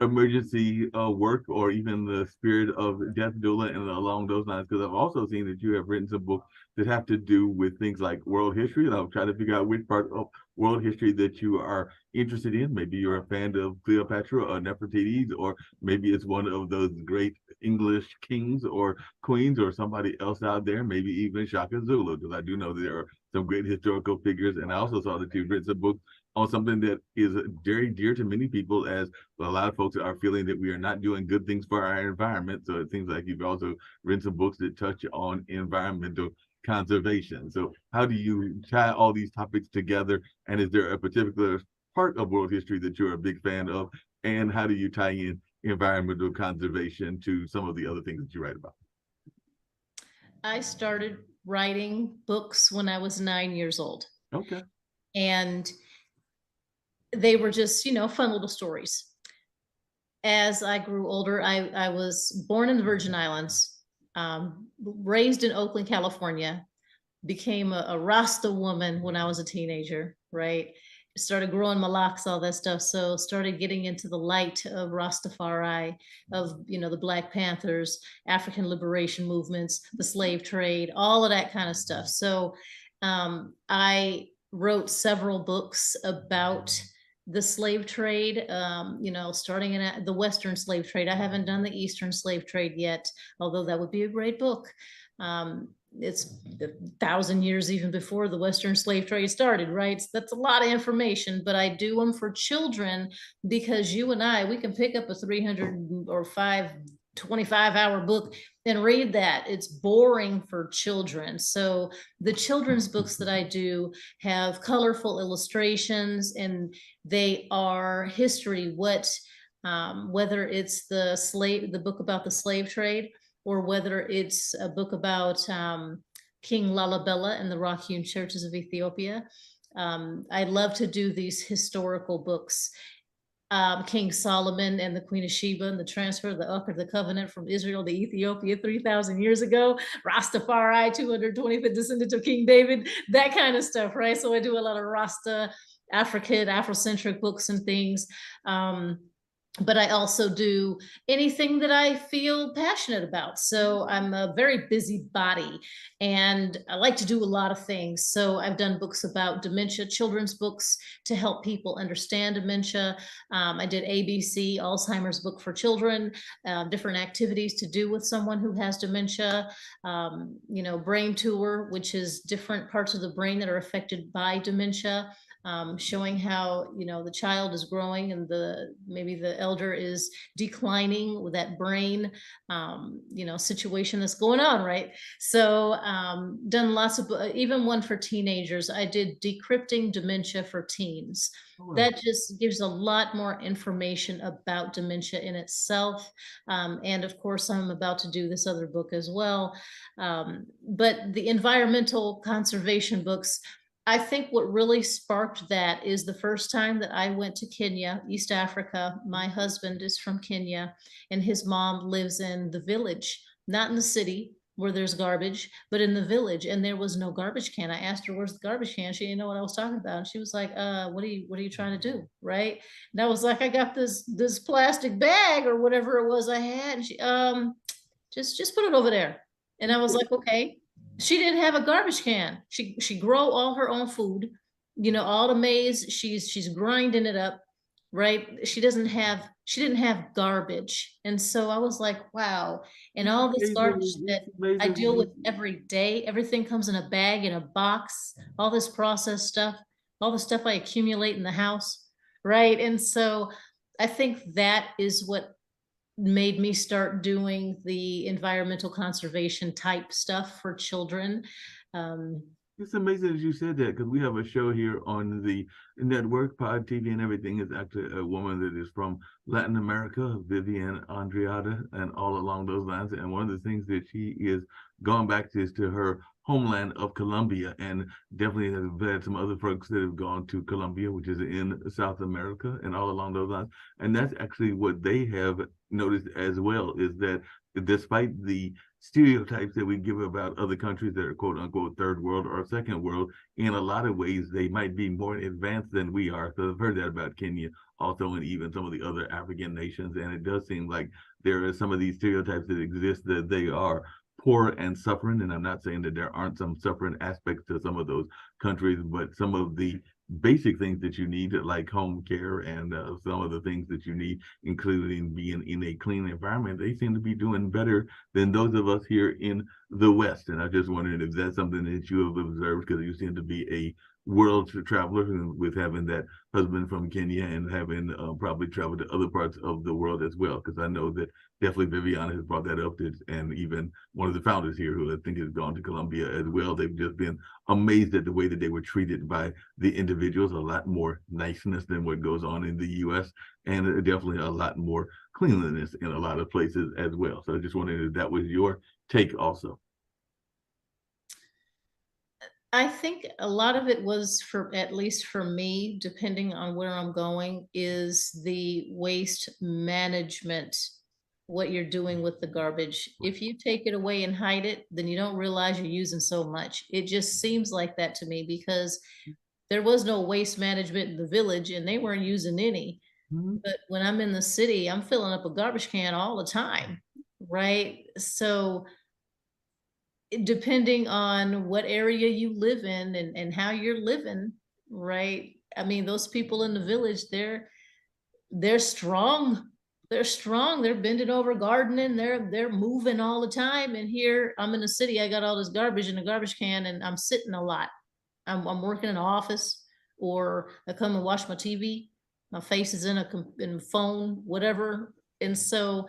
emergency work or even the spirit of death doula and along those lines. Because I've also seen that you have written some books that have to do with things like world history. And I'm trying to figure out which part of world history that you are interested in. Maybe you're a fan of Cleopatra or Nefertiti, or maybe it's one of those great English kings or queens or somebody else out there, maybe even Shaka Zulu, because I do know there are some great historical figures. And I also saw that you've written some books on something that is very dear to many people, as a lot of folks are feeling that we are not doing good things for our environment. So it seems like you've also written some books that touch on environmental conservation. So how do you tie all these topics together? And is there a particular part of world history that you're a big fan of? And how do you tie in environmental conservation to some of the other things that you write about? I started writing books when I was 9 years old. Okay. And they were just, you know, fun little stories. As I grew older, I was born in the Virgin Islands, raised in Oakland, California, became a Rasta woman when I was a teenager, right? started growing my locks, all that stuff. So started getting into the light of Rastafari, of, you know, the Black Panthers, African liberation movements, the slave trade, all of that kind of stuff. So I wrote several books about the slave trade, you know, starting in the Western slave trade. I haven't done the Eastern slave trade yet, although that would be a great book. It's 1,000 years even before the Western slave trade started, right? So that's a lot of information, but I do them for children because you and I, we can pick up a 300 or 25-hour book and read that. It's boring for children. So the children's books that I do have colorful illustrations, and they are history. Whether it's the book about the slave trade, or whether it's a book about King Lalibela and the rock-hewn churches of Ethiopia. I love to do these historical books. King Solomon and the Queen of Sheba, and the transfer of the Ark of the Covenant from Israel to Ethiopia 3,000 years ago. Rastafari, 225th descendant of King David, that kind of stuff, right? So I do a lot of Rasta, African, Afrocentric books and things. But I also do anything that I feel passionate about. So I'm a very busy body, and I like to do a lot of things. So I've done books about dementia, children's books to help people understand dementia. I did ABC, Alzheimer's book for children, different activities to do with someone who has dementia, you know, brain tour, which is different parts of the brain that are affected by dementia. Showing how, you know, the child is growing and maybe the elder is declining with that brain, you know, situation that's going on, right? So done lots of, even one for teenagers. I did Decrypting Dementia for Teens. Oh, That just gives a lot more information about dementia in itself. And of course, I'm about to do this other book as well. But the environmental conservation books, I think what really sparked that is the first time that I went to Kenya, East Africa. My husband is from Kenya, and his mom lives in the village, not in the city where there's garbage, but in the village. And there was no garbage can. I asked her, "Where's the garbage can?" She didn't know what I was talking about. And she was like, what are you trying to do?" Right. And I was like, "I got this plastic bag or whatever it was I had." And she, just put it over there. And I was like, "Okay." She didn't have a garbage can. She grow all her own food, you know, all the maize, she's grinding it up, right? She didn't have garbage. And so I was like, wow. And it's all this garbage amazing. that It's I deal with amazing. every day, everything comes in a bag, in a box, all this processed stuff, all the stuff I accumulate in the house, right? And so I think that is what made me start doing the environmental conservation type stuff for children. Um, It's amazing that you said that because we have a show here on the network, Pod TV, and everything. Is actually a woman that is from Latin America, Vivian Andreada, and all along those lines. And one of the things that she is gone back to is to her homeland of Colombia, and definitely has had some other folks that have gone to Colombia, which is in South America, and all along those lines. And that's actually what they have noticed as well, is that despite the stereotypes that we give about other countries that are quote unquote third world or second world, in a lot of ways they might be more advanced than we are. So I've heard that about Kenya also, and even some of the other African nations. And it does seem like there are some of these stereotypes that exist, that they are poor and suffering. And I'm not saying that there aren't some suffering aspects to some of those countries, but some of the basic things that you need, like home care, and some of the things that you need, including being in a clean environment, they seem to be doing better than those of us here in the West. And I just wondered if that's something that you have observed, because you seem to be a world traveler, with having that husband from Kenya and having probably traveled to other parts of the world as well. Because I know that definitely Viviana has brought that up, and even one of the founders here, who I think has gone to Colombia as well, they've just been amazed at the way that they were treated by the individuals. A lot more niceness than what goes on in the U.S., and definitely a lot more cleanliness in a lot of places as well. So I just wondered if that was your take also. I think a lot of it was, for at least for me, depending on where I'm going, is the waste management, what you're doing with the garbage. If you take it away and hide it, then you don't realize you're using so much. It just seems like that to me, because there was no waste management in the village, and they weren't using any. Mhm. But when I'm in the city, I'm filling up a garbage can all the time, right? So depending on what area you live in and how you're living, right? I mean, those people in the village, they're strong. They're strong. They're bending over gardening. They're moving all the time. And here I'm in the city. I got all this garbage in the garbage can, and I'm sitting a lot. I'm working in an office, or I come and watch my TV. My face is in a phone, whatever. And so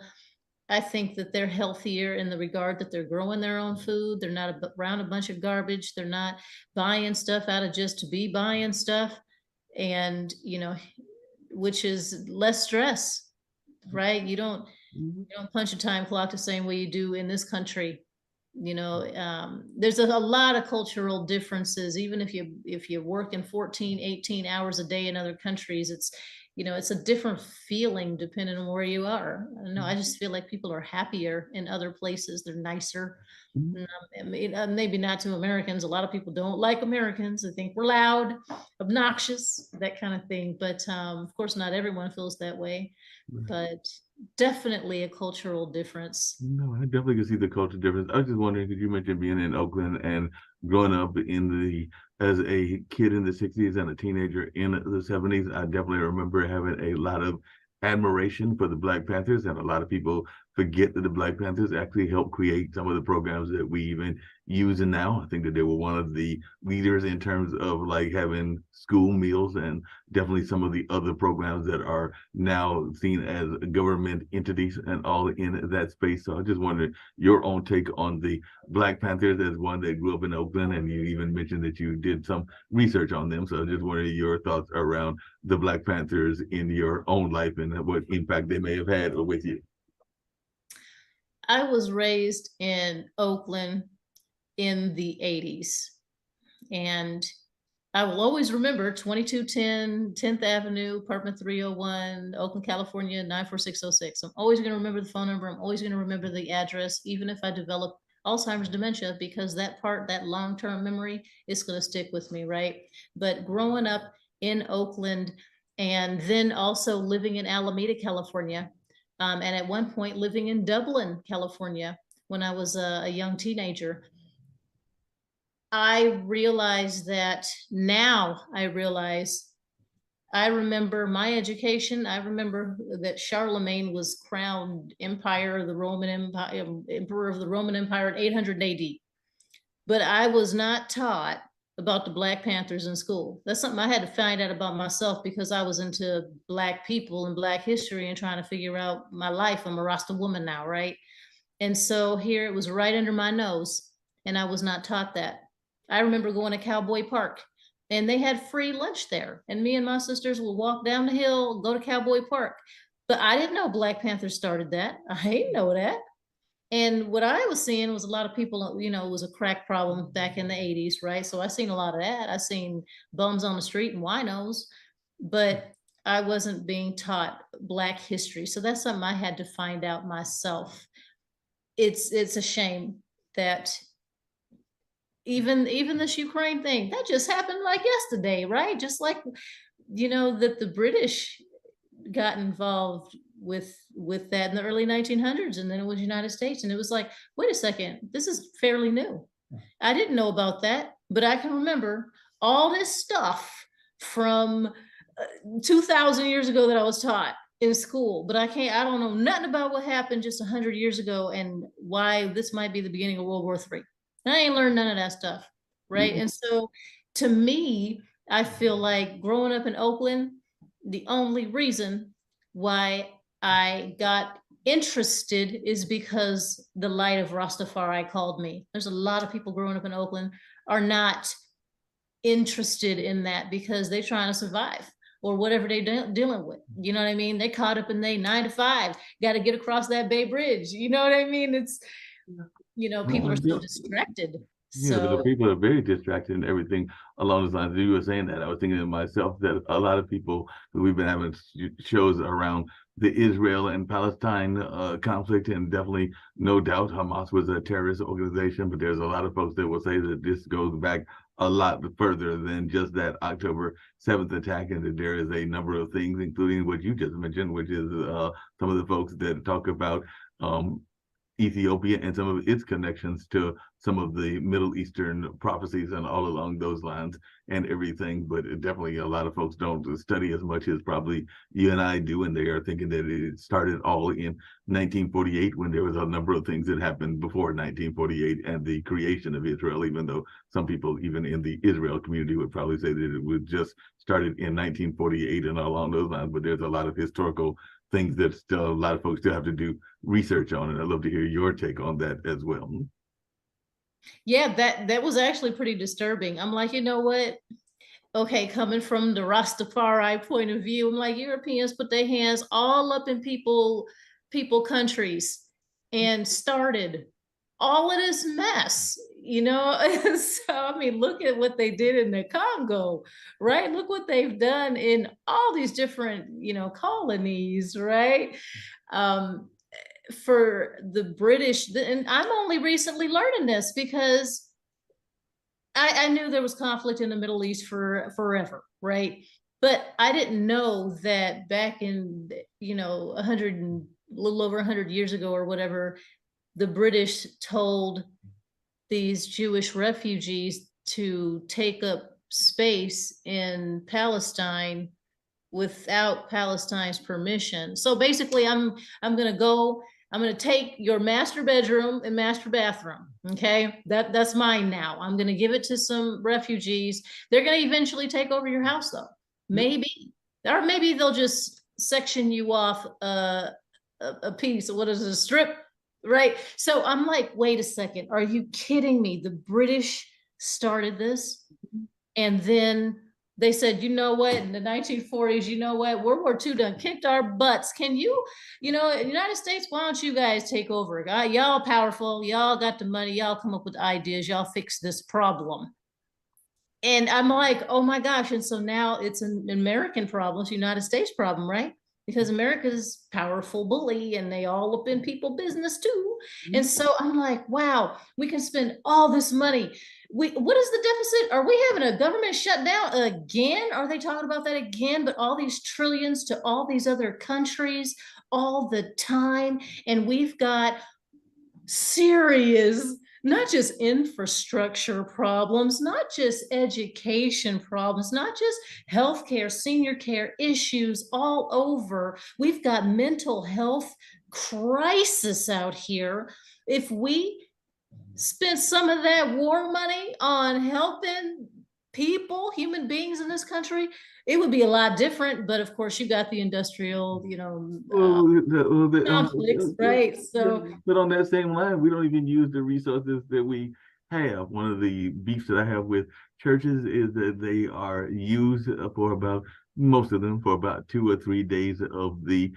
I think that they're healthier in the regard that they're growing their own food. They're not around a bunch of garbage. They're not buying stuff out of just to be buying stuff. And, which is less stress, right? Mhm. You don't punch a time clock the same way you do in this country. There's a lot of cultural differences. Even if you're working 14, 18 hours a day in other countries, it's a different feeling depending on where you are. I don't know. I just feel like people are happier in other places. They're nicer. Mhm. I mean, maybe not to Americans. A lot of people don't like Americans. They think we're loud, obnoxious, that kind of thing. But of course, not everyone feels that way. Right. But definitely a cultural difference. No, I definitely can see the culture difference. I was just wondering because you mentioned being in Oakland and growing up as a kid in the 60s and a teenager in the 70s. I definitely remember having a lot of admiration for the Black Panthers, and a lot of people forget that the Black Panthers actually helped create some of the programs that we even use now. I think that they were one of the leaders in terms of like having school meals, and definitely some of the other programs that are now seen as government entities and all in that space. So I just wondered your own take on the Black Panthers as one that grew up in Oakland, and you even mentioned that you did some research on them. So I just wondered your thoughts around the Black Panthers in your own life and what impact they may have had with you. I was raised in Oakland in the 80s. And I will always remember 2210 10th Avenue, apartment 301, Oakland, California, 94606. I'm always going to remember the phone number. I'm always going to remember the address, even if I develop Alzheimer's dementia, because that long-term memory is going to stick with me, right? But growing up in Oakland and then also living in Alameda, California, and at one point living in Dublin, California, when I was a young teenager, I realized that now I realize I remember my education. I remember that Charlemagne was crowned Empire of the Roman Empire, Emperor of the Roman Empire in 800 AD. But I was not taught about the Black Panthers in school. That's something I had to find out about myself because I was into Black people and Black history and trying to figure out my life. I'm a Rasta woman now, right? And so here it was right under my nose, and I was not taught that. I remember going to Cowboy Park, and they had free lunch there. And me and my sisters would walk down the hill, go to Cowboy Park. But I didn't know Black Panthers started that. I didn't know that. And what I was seeing was a lot of people, it was a crack problem back in the 80s, right? So I seen a lot of that. I seen bums on the street and winos, but I wasn't being taught Black history. So that's something I had to find out myself. It's a shame that even this Ukraine thing that just happened like yesterday, right? Just like that the British got involved with that in the early 1900s, and then it was United States, and it was like, wait a second, this is fairly new. I didn't know about that, but I can remember all this stuff from 2,000 years ago that I was taught in school, but I don't know nothing about what happened just 100 years ago and why this might be the beginning of World War III. I ain't learned none of that stuff, right? Mhm. And so to me, I feel like growing up in Oakland, the only reason why I got interested is because the light of Rastafari called me. There's a lot of people growing up in Oakland are not interested in that because they're trying to survive or whatever they're dealing with. You know what I mean? They caught up in they 9 to 5, got to get across that Bay Bridge. You know what I mean? It's, No, people I are so do. distracted. Yeah, the So people are very distracted and everything along those lines. You were saying that, I was thinking to myself that a lot of people, we've been having shows around the Israel and Palestine conflict, and definitely, no doubt, Hamas was a terrorist organization. But there's a lot of folks that will say that this goes back a lot further than just that October 7th attack, and that there is a number of things, including what you just mentioned, which is some of the folks that talk about um, Ethiopia and some of its connections to some of the Middle Eastern prophecies and all along those lines and everything. But definitely a lot of folks don't study as much as probably you and I do, and they are thinking that it started all in 1948 when there was a number of things that happened before 1948 and the creation of Israel, even though some people even in the Israel community would probably say that it was just started in 1948 and along those lines. But there's a lot of historical things that still a lot of folks still have to do research on, and I'd love to hear your take on that as well. Yeah, that was actually pretty disturbing. I'm like, you know what? Okay, coming from the Rastafari point of view, I'm like, Europeans put their hands all up in people countries and started all of this mess, you know? So, I mean, look at what they did in the Congo, right? Look what they've done in all these different, colonies, right? Um, for the British, and I'm only recently learning this because I knew there was conflict in the Middle East for forever, right? But I didn't know that back in, 100 and a little over 100 years ago or whatever, the British told these Jewish refugees to take up space in Palestine without Palestine's permission. So basically, I'm gonna go. I'm gonna take your master bedroom and master bathroom. Okay, that's mine now. I'm gonna give it to some refugees. They're gonna eventually take over your house, though. Maybe, or maybe they'll just section you off a piece. What is a strip? Right. So I'm like, wait a second. Are you kidding me? The British started this, and then they said, you know what, in the 1940s, you know what, World War II done kicked our butts. Can you, United States, why don't you guys take over? Y'all powerful, y'all got the money, y'all come up with ideas, y'all fix this problem. And I'm like, oh my gosh. And so now it's an American problem, it's a United States problem, right? Because America's powerful bully and they all up in people business too. And so I'm like, wow, we can spend all this money. What is the deficit? Are we having a government shutdown again? Are they talking about that again? But all these trillions to all these other countries all the time. And we've got serious, not just infrastructure problems, not just education problems, not just healthcare, senior care issues all over. We've got mental health crisis out here. If we spent some of that war money on helping people, human beings in this country, it would be a lot different. But of course, you got the industrial, conflicts, right? So, but on that same line, we don't even use the resources that we have. One of the beefs that I have with churches is that they are used for about, most of them, for about 2 or 3 days of the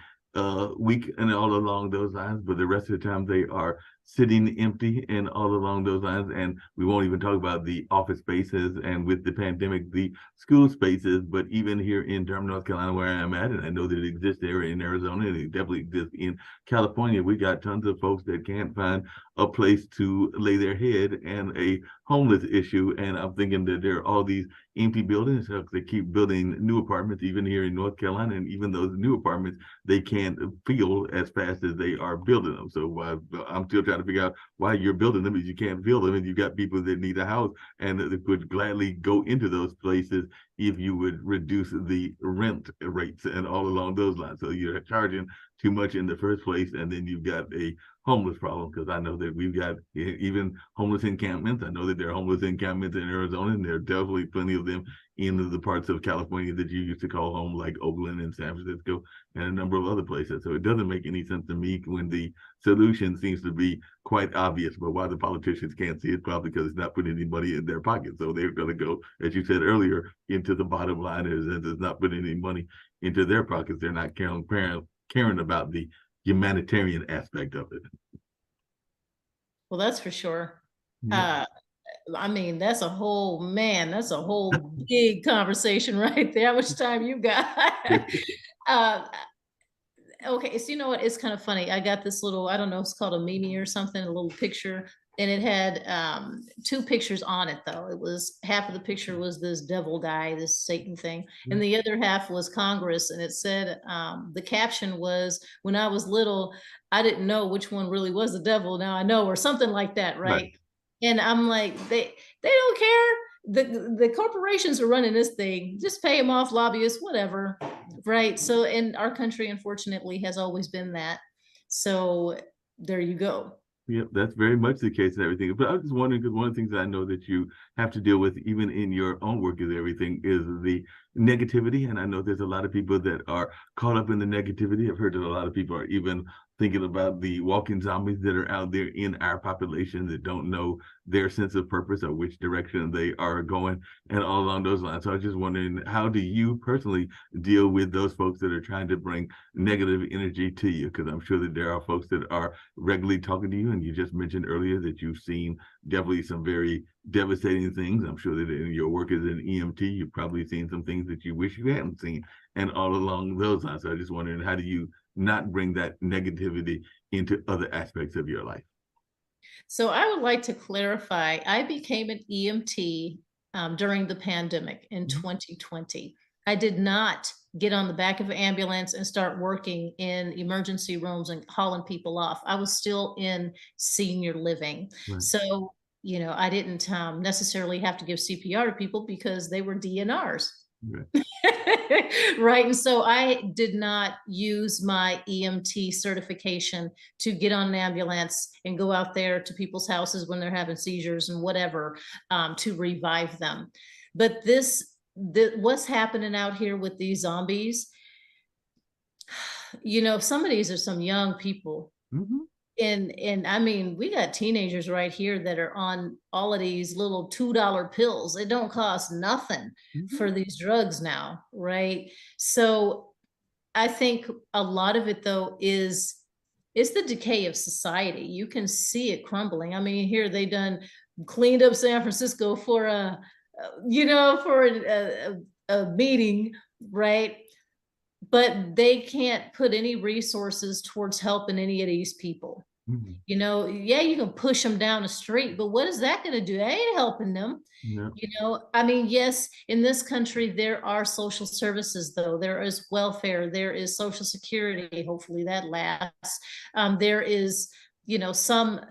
week and all along those lines, but the rest of the time they are sitting empty and all along those lines. And we won't even talk about the office spaces and with the pandemic, the school spaces. But even here in Durham, North Carolina, where I'm at, and I know that it exists there in Arizona, and it definitely exists in California, we got tons of folks that can't find a place to lay their head and a homeless issue. And I'm thinking that there are all these empty buildings. They keep building new apartments, even here in North Carolina, and even those new apartments, they can't fill as fast as they are building them. So I'm still trying to figure out why you're building them if you can't fill them, and you've got people that need a house and that would gladly go into those places if you would reduce the rent rates and all along those lines. So you're charging too much in the first place, and then you've got a homeless problem, because I know that we've got even homeless encampments. I know that there are homeless encampments in Arizona, and there are definitely plenty of them in the parts of California that you used to call home, like Oakland and San Francisco and a number of other places. So it doesn't make any sense to me when the solution seems to be quite obvious, but why the politicians can't see it, probably because it's not putting any money in their pocket. So they're going to go, as you said earlier, into the bottom line, and it's not putting any money into their pockets. They're not caring about the humanitarian aspect of it. well, that's for sure. Yeah. I mean, that's a whole big conversation right there. How much time you got? uh, okay, so you know what? It's kind of funny. I got this little, I don't know, it's called a meme or something, a little picture and it had two pictures on it though. It was half of the picture was this devil guy, this Satan thing, and the other half was Congress. And it said the caption was, "When I was little, I didn't know which one really was the devil. Now I know," or something like that, Right. right? And I'm like, they don't care. The corporations are running this thing. Just pay them off, lobbyists, whatever, right? So, and our country, unfortunately, has always been that. So there you go. Yep, that's very much the case and everything. But I was just wondering, because one of the things that I know that you have to deal with, even in your own work, is everything is the negativity. And I know there's a lot of people that are caught up in the negativity. I've heard that a lot of people are even thinking about the walking zombies that are out there in our population that don't know their sense of purpose or which direction they are going, and all along those lines. So I was just wondering, how do you personally deal with those folks that are trying to bring negative energy to you? Because I'm sure that there are folks that are regularly talking to you, and you just mentioned earlier that you've seen definitely some very devastating things. I'm sure that in your work as an EMT, you've probably seen some things that you wish you hadn't seen, and all along those lines. So I just wondering, how do you not bring that negativity into other aspects of your life? So I would like to clarify, I became an EMT during the pandemic in Mhm. 2020. I did not get on the back of an ambulance and start working in emergency rooms and hauling people off. I was still in senior living. Right. So, I didn't necessarily have to give CPR to people because they were DNRs. Right. Right. And so I did not use my EMT certification to get on an ambulance and go out there to people's houses when they're having seizures and whatever, to revive them. But what's happening out here with these zombies, some of these are some young people. Hmm. And I mean, we got teenagers right here that are on all of these little $2 pills. It don't cost nothing Hmm. for these drugs now, right? So I think a lot of it though is it's the decay of society. You can see it crumbling. I mean, here they done cleaned up San Francisco for a meeting, right? But they can't put any resources towards helping any of these people. Hmm. Yeah, you can push them down the street, but what is that going to do? That ain't helping them. No. I mean, yes, in this country, there are social services, though. There is welfare, there is social security. Hopefully that lasts. There is, some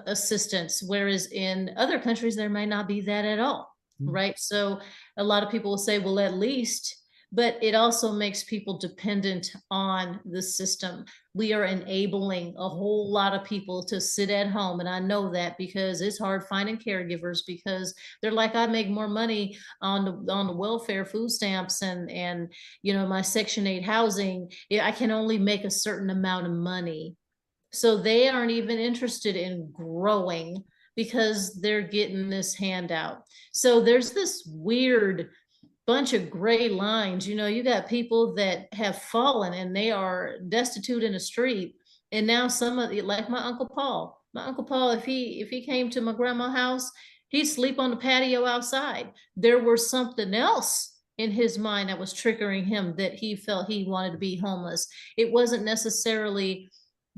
assistance, whereas in other countries, there may not be that at all. Right. So a lot of people will say, well, at least, but it also makes people dependent on the system. We are enabling a whole lot of people to sit at home. And I know that because it's hard finding caregivers because they're like, I make more money on the welfare food stamps and my Section 8 housing. I can only make a certain amount of money. So they aren't even interested in growing because they're getting this handout. So there's this weird bunch of gray lines. You got people that have fallen and they are destitute in the street. And now some of the, like my Uncle Paul. My Uncle Paul, if he came to my grandma's house, he'd sleep on the patio outside. There was something else in his mind that was triggering him that he felt he wanted to be homeless. It wasn't necessarily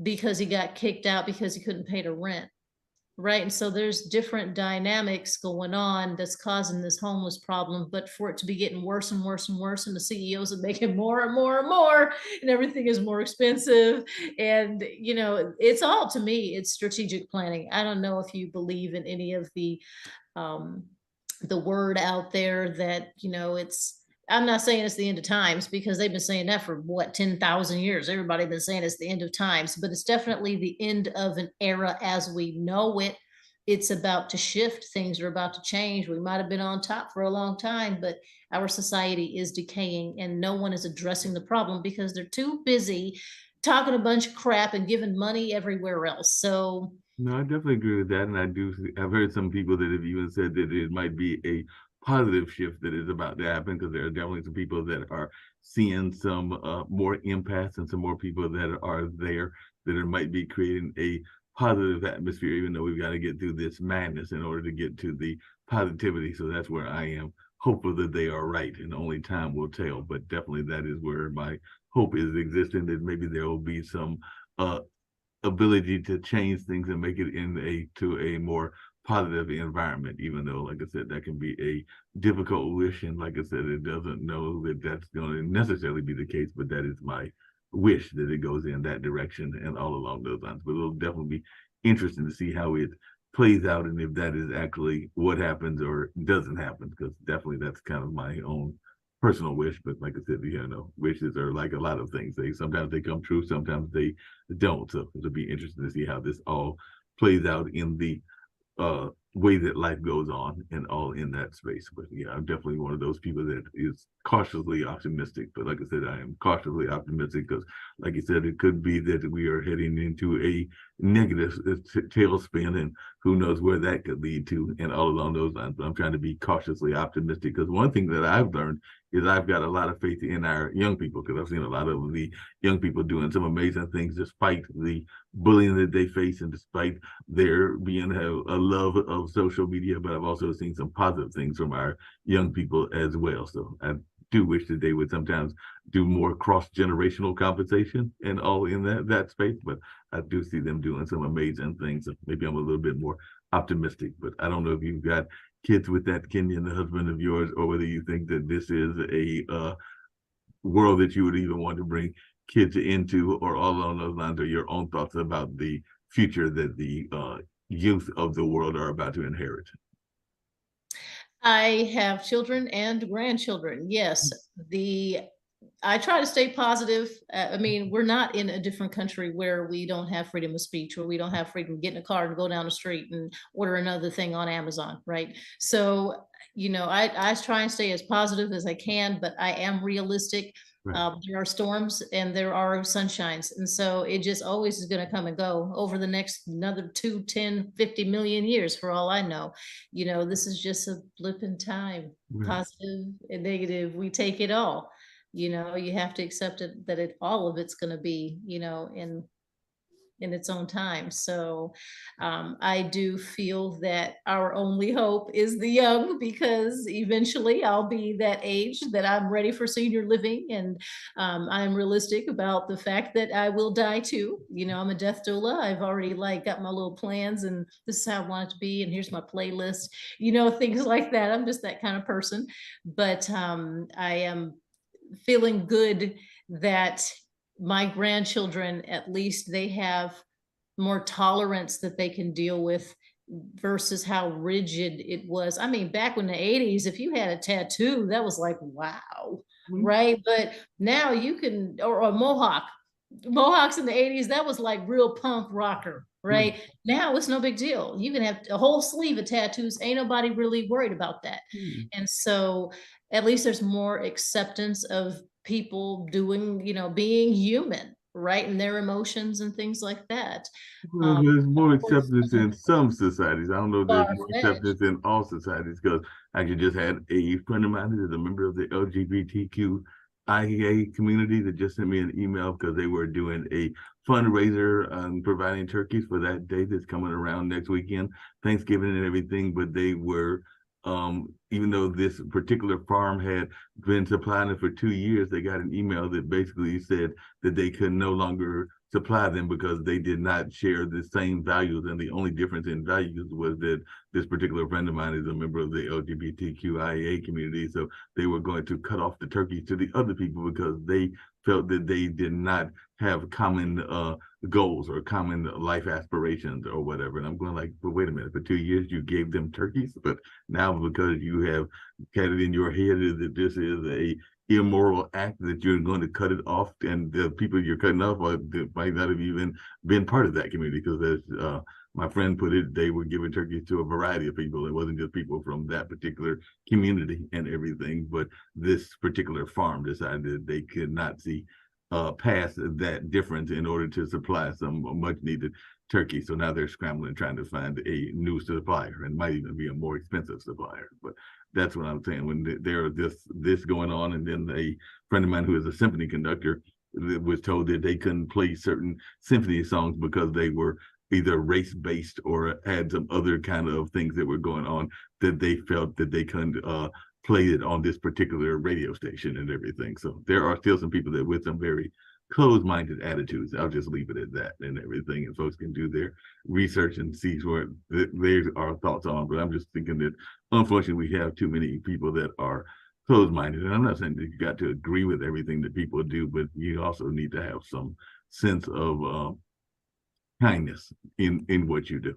because he got kicked out because he couldn't pay the rent. Right. And so there's different dynamics going on that's causing this homeless problem, but for it to be getting worse and worse and worse, and the CEOs are making more and more and more, and everything is more expensive. And, it's all to me, it's strategic planning. I don't know if you believe in any of um, the word out there that, I'm not saying it's the end of times because they've been saying that for what, 10,000 years. Everybody been saying it's the end of times, but it's definitely the end of an era as we know it. It's about to shift. Things are about to change. We might have been on top for a long time, but our society is decaying and no one is addressing the problem because they're too busy talking a bunch of crap and giving money everywhere else. So No, I definitely agree with that, and I've heard some people that have even said that it might be a positive shift that is about to happen because there are definitely some people that are seeing some more impasse and some more people that are there that it might be creating a positive atmosphere, even though we've got to get through this madness in order to get to the positivity. So that's where I am hopeful that they are right, and only time will tell. But definitely that is where my hope is existing, that maybe there will be some ability to change things and make it in a more positive environment, even though, like I said, that can be a difficult wish. And like I said, it doesn't know that that's going to necessarily be the case, but that is my wish, that it goes in that direction and all along those lines. But it'll definitely be interesting to see how it plays out and if that is actually what happens or doesn't happen, because definitely that's kind of my own personal wish. But like I said, wishes are like a lot of things. They sometimes they come true, sometimes they don't. So it'll be interesting to see how this all plays out in the way that life goes on and all in that space. But yeah, I'm definitely one of those people that is cautiously optimistic. But like I said, I am cautiously optimistic because, like you said, it could be that we are heading into a negative tailspin, and who knows where that could lead to, and all along those lines. But I'm trying to be cautiously optimistic because one thing that I've learned is I've got a lot of faith in our young people, because I've seen a lot of the young people doing some amazing things despite the bullying that they face and despite there being a love of social media. But I've also seen some positive things from our young people as well. So I do wish that they would sometimes do more cross-generational conversation and all in that space. But I do see them doing some amazing things. So maybe I'm a little bit more optimistic. But I don't know if you've got kids with that Kenyan husband of yours, or whether you think that this is a world that you would even want to bring kids into, or all along those lines, or your own thoughts about the future that the youth of the world are about to inherit. I have children and grandchildren. Yes, I try to stay positive. I mean, we're not in a different country where we don't have freedom of speech, where we don't have freedom to get in a car and go down the street and order another thing on Amazon, right? So, I try and stay as positive as I can, but I am realistic. Right. There are storms and there are sunshines. And so it just always is going to come and go over the next another 2, 10, 50 million years, for all I know. This is just a blip in time, Right. positive and negative. We take it all. You have to accept it that all of it's going to be, in its own time. So I do feel that our only hope is the young, because eventually I'll be that age that I'm ready for senior living, and I'm realistic about the fact that I will die too. I'm a death doula. I've already got my little plans, and this is how I want it to be, and here's my playlist. Things like that. I'm just that kind of person. But I am feeling good that my grandchildren, at least they have more tolerance that they can deal with versus how rigid it was. I mean, back in the 80s, if you had a tattoo, that was like, wow, right? But now you can, or a mohawk. Mohawks in the 80s, that was like real punk rocker, right? Now it's no big deal. You can have a whole sleeve of tattoos. Ain't nobody really worried about that. And so at least there's more acceptance of people doing, being human, right? And their emotions and things like that. Well, there's more Of course, acceptance in some societies. I don't know if there's more far-fetched. acceptance in all societies, because I actually just had a friend of mine who is a member of the LGBTQIA community that just sent me an email because they were doing a fundraiser providing turkeys for that day that's coming around next weekend, Thanksgiving and everything. But they were, even though this particular farm had been supplying it for 2 years, they got an email that basically said that they could no longer supply them because they did not share the same values. And the only difference in values was that this particular friend of mine is a member of the LGBTQIA community. So they were going to cut off the turkeys to the other people because they felt that they did not have common goals or common life aspirations or whatever. And I'm going like, but wait a minute, for 2 years you gave them turkeys, but now because you have had it in your head that this is a immoral act, that you're going to cut it off, and the people you're cutting off might not have even been part of that community, because as my friend put it, they were giving turkeys to a variety of people. It wasn't just people from that particular community and everything, but this particular farm decided that they could not see past that difference in order to supply some much needed turkey. So now they're scrambling, trying to find a new supplier, and might even be a more expensive supplier. But that's what I'm saying. When there is this going on, and then a friend of mine who is a symphony conductor was told that they couldn't play certain symphony songs because they were either race-based or had some other kind of things that were going on, that they felt that they couldn't play it on this particular radio station and everything. So there are still some people that with some very closed-minded attitudes. I'll just leave it at that and everything, and folks can do their research and see what their our thoughts on. But I'm just thinking that unfortunately we have too many people that are closed-minded. And I'm not saying that you got to agree with everything that people do, but you also need to have some sense of kindness in what you do.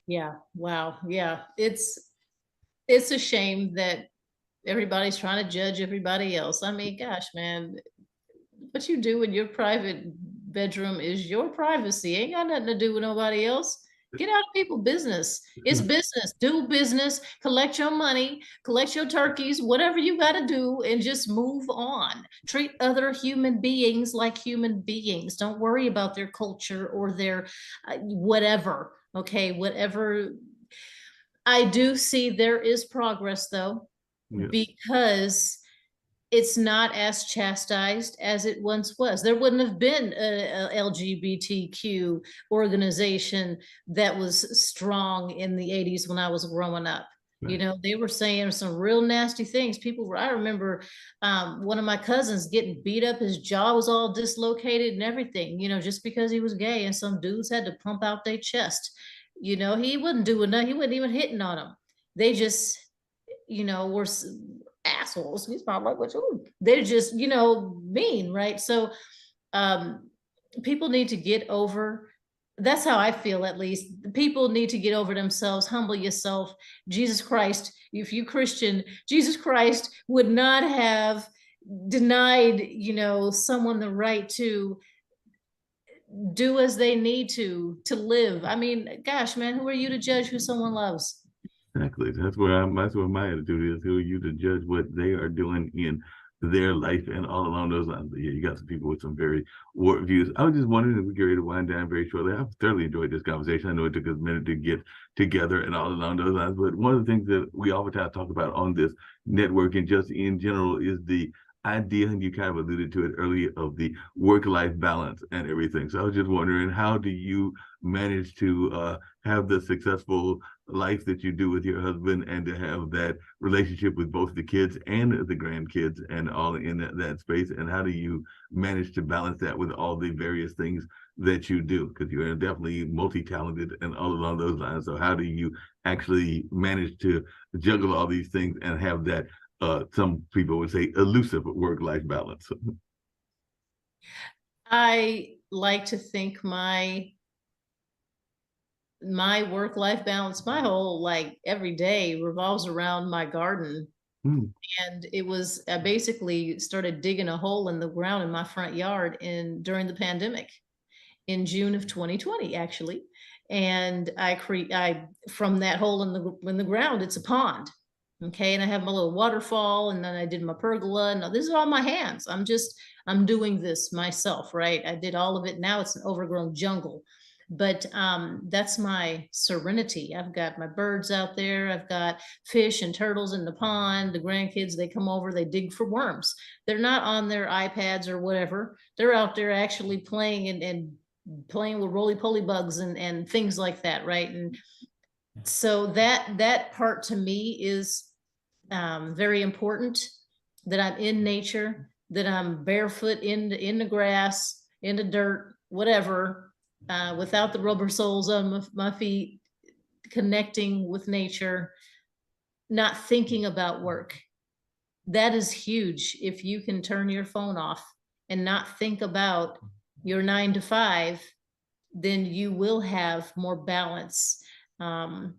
Yeah. Wow. Yeah. It's a shame that everybody's trying to judge everybody else. I mean, gosh, man, what you do in your private bedroom is your privacy. Ain't got nothing to do with nobody else. Get out of people's business. It's business. Do business. Collect your money. Collect your turkeys. Whatever you got to do, and just move on. Treat other human beings like human beings. Don't worry about their culture or their whatever. Okay, whatever. I do see there is progress though, Yeah. because it's not as chastised as it once was. There wouldn't have been a LGBTQ organization that was strong in the 80s when I was growing up. You Right. know, they were saying some real nasty things. People were, I remember one of my cousins getting beat up. His jaw was all dislocated and everything, you know, just because he was gay. And some dudes had to pump out their chest. You know, he wasn't doing nothing. He wasn't even hitting on them. They just, you know, were assholes. He's not like what you. They're just, you know, mean, right? So people need to get over. That's how I feel, at least. People need to get over themselves, humble yourself. Jesus Christ, if you Christian, Jesus Christ would not have denied, you know, someone the right to do as they need to live. I mean, gosh, man, who are you to judge who someone loves? Exactly. That's where my attitude is. Who are you to judge what they are doing in their life and all along those lines? But yeah, you got some people with some very warped views. I was just wondering if we get ready to wind down very shortly. I've thoroughly enjoyed this conversation. I know it took us a minute to get together and all along those lines, but one of the things that we oftentimes talk about on this network and just in general is the idea, and you kind of alluded to it earlier, of the work-life balance and everything. So I was just wondering, how do you manage to have the successful life that you do with your husband, and to have that relationship with both the kids and the grandkids and all in that space? And how do you manage to balance that with all the various things that you do? Because you are definitely multi-talented and all along those lines. So how do you actually manage to juggle all these things and have that, some people would say, elusive work-life balance? I like to think my work-life balance, my whole like every day revolves around my garden. Hmm. And it was, I basically started digging a hole in the ground in my front yard during the pandemic in June of 2020, actually. And I from that hole in the ground, it's a pond. Okay. And I have my little waterfall, and then I did my pergola. And this is all my hands. I'm doing this myself, right? I did all of it. Now it's an overgrown jungle. But that's my serenity. I've got my birds out there. I've got fish and turtles in the pond. The grandkids, they come over, they dig for worms. They're not on their iPads or whatever. They're out there actually playing and playing with roly-poly bugs and things like that, right? And so that part to me is very important, that I'm in nature, that I'm barefoot in the grass, in the dirt, whatever, without the rubber soles on my feet, connecting with nature, not thinking about work. That is huge. If you can turn your phone off and not think about your 9 to 5, then you will have more balance. Of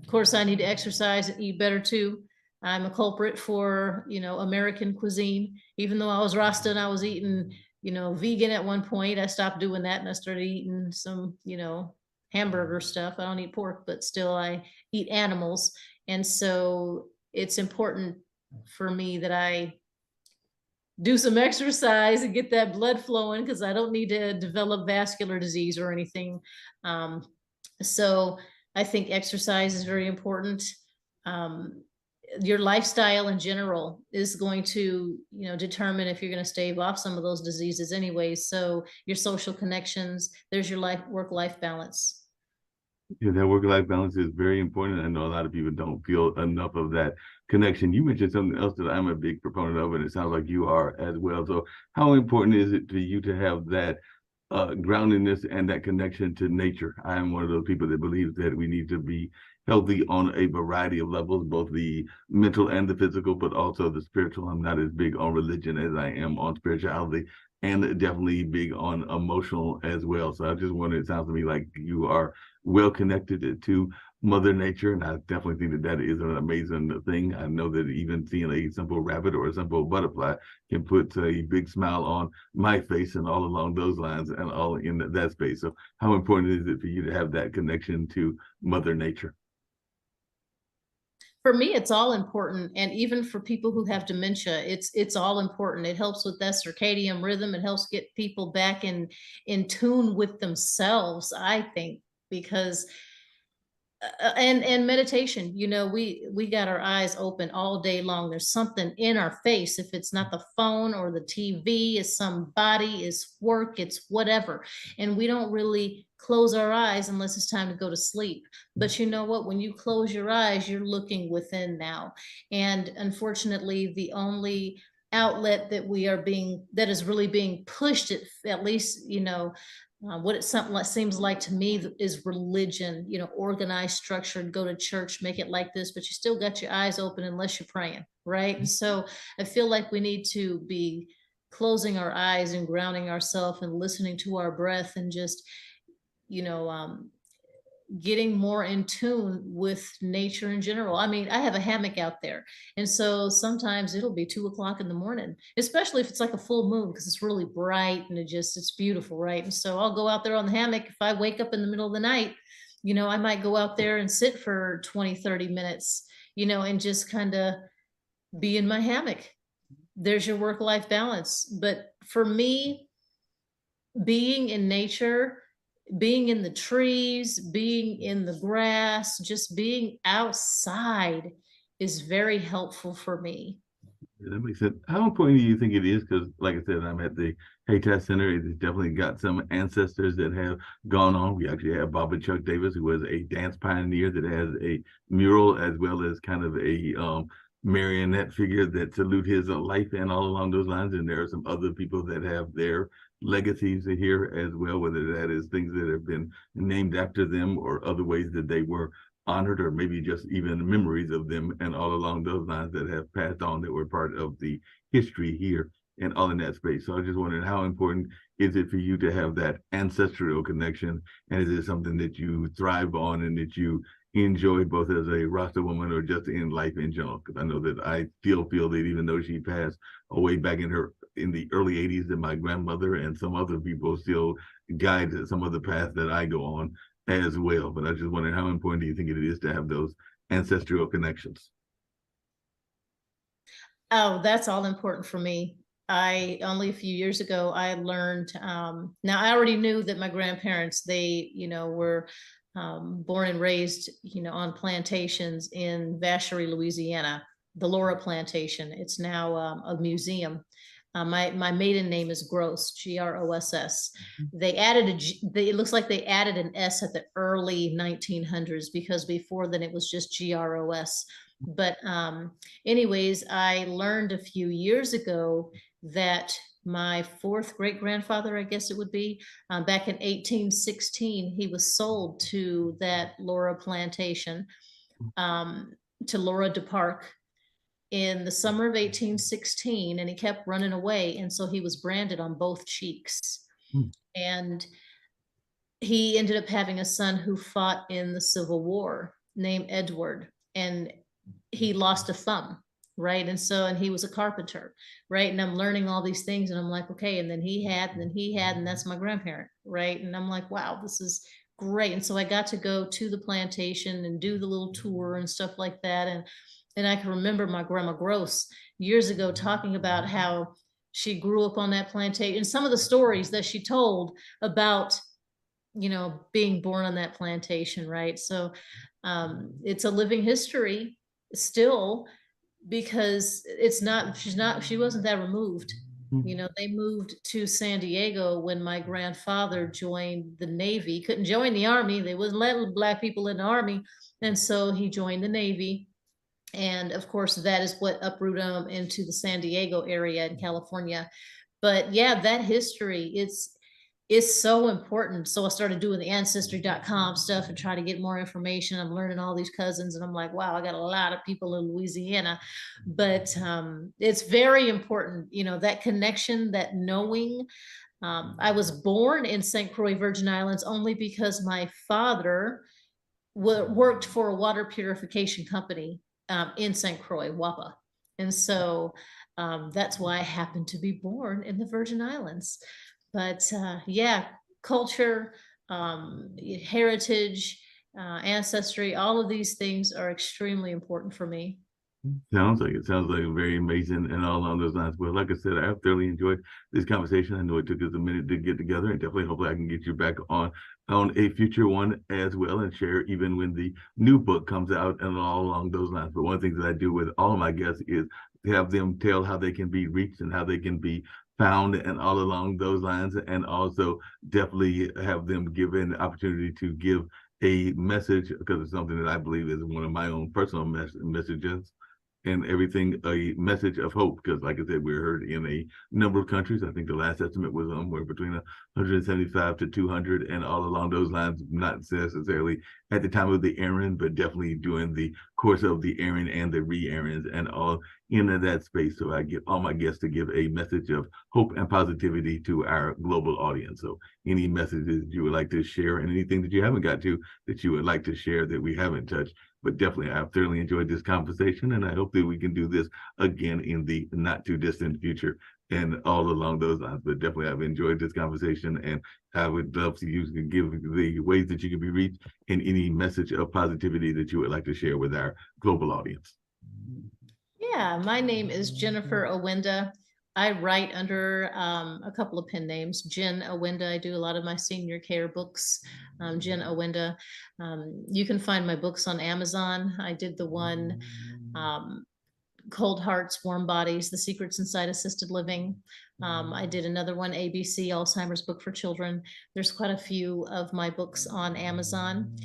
course, I need to exercise and eat better too. I'm a culprit for, you know, American cuisine. Even though I was Rasta and I was eating, you know, vegan at one point, I stopped doing that and I started eating some, you know, hamburger stuff. I don't eat pork, but still I eat animals. And so it's important for me that I do some exercise and get that blood flowing, because I don't need to develop vascular disease or anything. So I think exercise is very important. Your lifestyle in general is going to, you know, determine if you're going to stave off some of those diseases anyway. So your social connections, there's your work-life balance. Yeah, that work-life balance is very important. I know a lot of people don't feel enough of that connection. You mentioned something else that I'm a big proponent of, and it sounds like you are as well. So, how important is it to you to have that groundedness and that connection to nature? I am one of those people that believes that we need to be healthy on a variety of levels, both the mental and the physical, but also the spiritual. I'm not as big on religion as I am on spirituality, and definitely big on emotional as well. So I just wonder, it sounds to me like you are well connected to Mother Nature, and I definitely think that that is an amazing thing. I know that even seeing a simple rabbit or a simple butterfly can put a big smile on my face, and all along those lines, and all in that space. So, how important is it for you to have that connection to Mother Nature? For me, it's all important. And even for people who have dementia, it's all important. It helps with that circadian rhythm. It helps get people back in tune with themselves, I think, because and meditation, we got our eyes open all day long. There's something in our face. If it's not the phone or the TV, it's somebody, it's work, it's whatever. And we don't really close our eyes unless it's time to go to sleep. But you know what? When you close your eyes, you're looking within now. And unfortunately, the only outlet that is really being pushed, at least, what it something like seems like to me is religion, organized, structured, go to church, make it like this, but you still got your eyes open unless you're praying, right? And so I feel like we need to be closing our eyes and grounding ourselves and listening to our breath and just, you know, um, getting more in tune with nature in general. I mean, I have a hammock out there. And so sometimes it'll be 2 o'clock in the morning, especially if it's like a full moon, because it's really bright and it's beautiful, right? And so I'll go out there on the hammock. If I wake up in the middle of the night, I might go out there and sit for 20, 30 minutes, and just kind of be in my hammock. There's your work-life balance. But for me, being in nature, being in the trees, being in the grass, just being outside is very helpful for me. Yeah, that makes sense. How important do you think it is? Because, like I said, I'm at the Hayti Center. It's definitely got some ancestors that have gone on. We actually have Baba Chuck Davis, who was a dance pioneer that has a mural as well as kind of a marionette figure that salute his life and all along those lines. And there are some other people that have their legacies here as well, whether that is things that have been named after them or other ways that they were honored, or maybe just even memories of them and all along those lines that have passed on that were part of the history here and all in that space. So I just wondering, how important is it for you to have that ancestral connection? And is it something that you thrive on and that you enjoy both as a Rasta woman or just in life in general? Because I know that I still feel that even though she passed away back in the early 80s, that my grandmother and some other people still guide some of the path that I go on as well. But I just wondering, how important do you think it is to have those ancestral connections? Oh, that's all important for me. I only a few years ago I learned. Now I already knew that my grandparents, they were born and raised on plantations in Vacherie, Louisiana, the Laura Plantation. It's now a museum. My maiden name is Gross, Gross. It looks like they added an S at the early 1900s, because before then it was just Gros. But anyways, I learned a few years ago that my fourth great grandfather, I guess it would be, back in 1816, he was sold to that Laura plantation, um, to Laura de Park, in the summer of 1816, and he kept running away. And so he was branded on both cheeks. Hmm. And he ended up having a son who fought in the Civil War named Edward, and he lost a thumb. Right. And he was a carpenter. Right. And I'm learning all these things, and I'm like, okay. And then he had, and that's my grandparent. Right. And I'm like, wow, this is great. And so I got to go to the plantation and do the little tour and stuff like that. And I can remember my grandma Gross years ago talking about how she grew up on that plantation and some of the stories that she told about being born on that plantation, right? So it's a living history still, because she wasn't that removed. You know, they moved to San Diego when my grandfather joined the Navy. Couldn't join the Army. They wouldn't let Black people in the Army. And so he joined the Navy. And of course, that is what uprooted him into the San Diego area in California. But yeah, that history, it's so important. So I started doing the ancestry.com stuff and try to get more information. I'm learning all these cousins, and I'm like, wow, I got a lot of people in Louisiana. But it's very important, you know, that connection, that knowing. I was born in St. Croix, Virgin Islands, only because my father worked for a water purification company in St. Croix, WAPA. And so that's why I happened to be born in the Virgin Islands. But yeah, culture, heritage, ancestry, all of these things are extremely important for me. Sounds like very amazing and all along those lines. Well, like I said, I've thoroughly enjoyed this conversation. I know it took us a minute to get together, and definitely hopefully I can get you back on a future one as well and share even when the new book comes out and all along those lines. But one of the things that I do with all of my guests is have them tell how they can be reached and how they can be found and all along those lines, and also definitely have them give an opportunity to give a message because it's something that I believe is one of my own personal messages and everything a message of hope because like I said we're heard in a number of countries. I think the last estimate was somewhere between 175 to 200 and all along those lines, not necessarily at the time of the airing but definitely during the course of the airing and the re-airings and all in that space. So I get all my guests to give a message of hope and positivity to our global audience. So any messages you would like to share and anything that you haven't got to that you would like to share that we haven't touched. But definitely, I've thoroughly enjoyed this conversation, and I hope that we can do this again in the not too distant future and all along those lines. But definitely, I've enjoyed this conversation, and I would love to use and give the ways that you can be reached and any message of positivity that you would like to share with our global audience. Yeah, my name is Jennifer Owenda. I write under a couple of pen names. Jen Owenda. I do a lot of my senior care books. Jen Owenda. You can find my books on Amazon. I did the one um, Cold Hearts, Warm Bodies, The Secrets Inside Assisted Living. I did another one, ABC, Alzheimer's Book for Children. There's quite a few of my books on Amazon.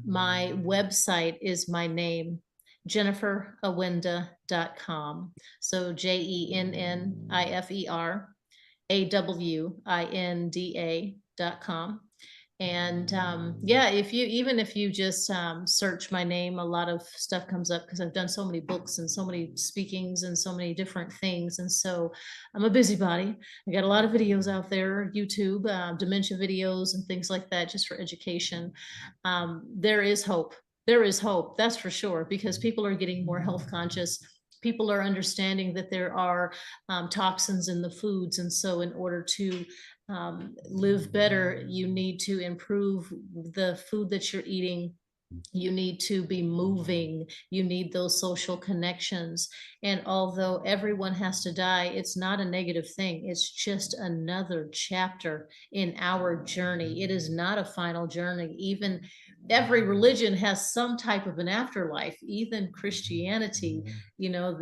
My website is my name, jenniferawinda.com. So JenniferAwinda.com. And yeah, if you just search my name, a lot of stuff comes up because I've done so many books and so many speakings and so many different things. And so I'm a busybody. I got a lot of videos out there, YouTube, dementia videos and things like that, just for education. There is hope. There is hope, that's for sure, because people are getting more health conscious. People are understanding that there are toxins in the foods. And so in order to live better, you need to improve the food that you're eating. You need to be moving. You need those social connections. And although everyone has to die, it's not a negative thing. It's just another chapter in our journey. It is not a final journey. Even every religion has some type of an afterlife, even Christianity, you know,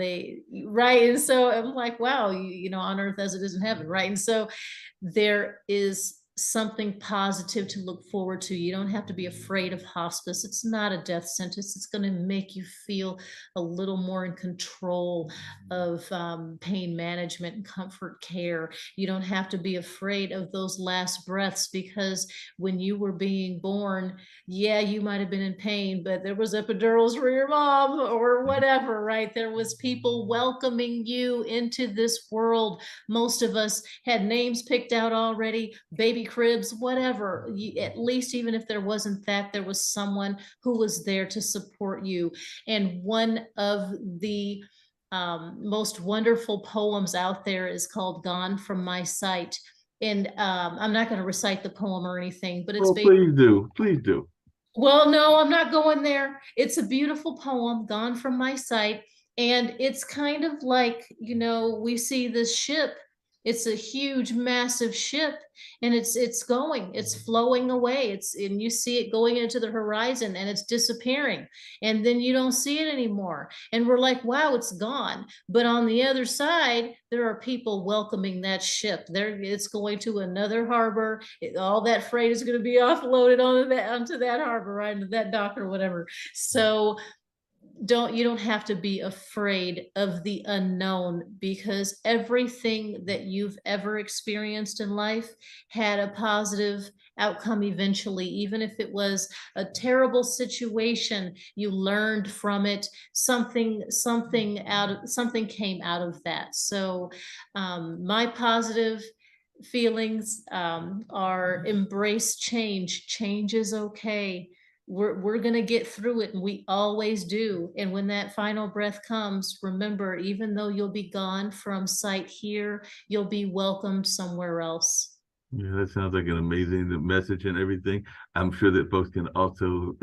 right. And so I'm like, wow, you know, on earth as it is in heaven, right? And so there is something positive to look forward to. You don't have to be afraid of hospice. It's not a death sentence. It's going to make you feel a little more in control of pain management and comfort care. You don't have to be afraid of those last breaths because when you were being born, yeah, you might have been in pain, but there was epidurals for your mom or whatever, right? There was people welcoming you into this world. Most of us had names picked out already, baby cribs, whatever. At least even if there wasn't that, there was someone who was there to support you. And one of the most wonderful poems out there is called Gone From My Sight. And I'm not going to recite the poem or anything, but it's please do. Please do. Well, no, I'm not going there. It's a beautiful poem, Gone From My Sight. And it's kind of like, you know, we see this ship It's a huge, massive ship, and it's flowing away. And you see it going into the horizon, and it's disappearing, and then you don't see it anymore. And we're like, wow, it's gone. But on the other side, there are people welcoming that ship. It's going to another harbor. All that freight is going to be offloaded onto that harbor, right, into that dock or whatever. So you don't have to be afraid of the unknown, because everything that you've ever experienced in life had a positive outcome eventually. Even if it was a terrible situation, you learned from it. Something came out of that. So my positive feelings are embrace change. Change is okay. We're going to get through it, and we always do. And when that final breath comes, remember, even though you'll be gone from sight here, you'll be welcomed somewhere else. Yeah, that sounds like an amazing message and everything. I'm sure that folks can also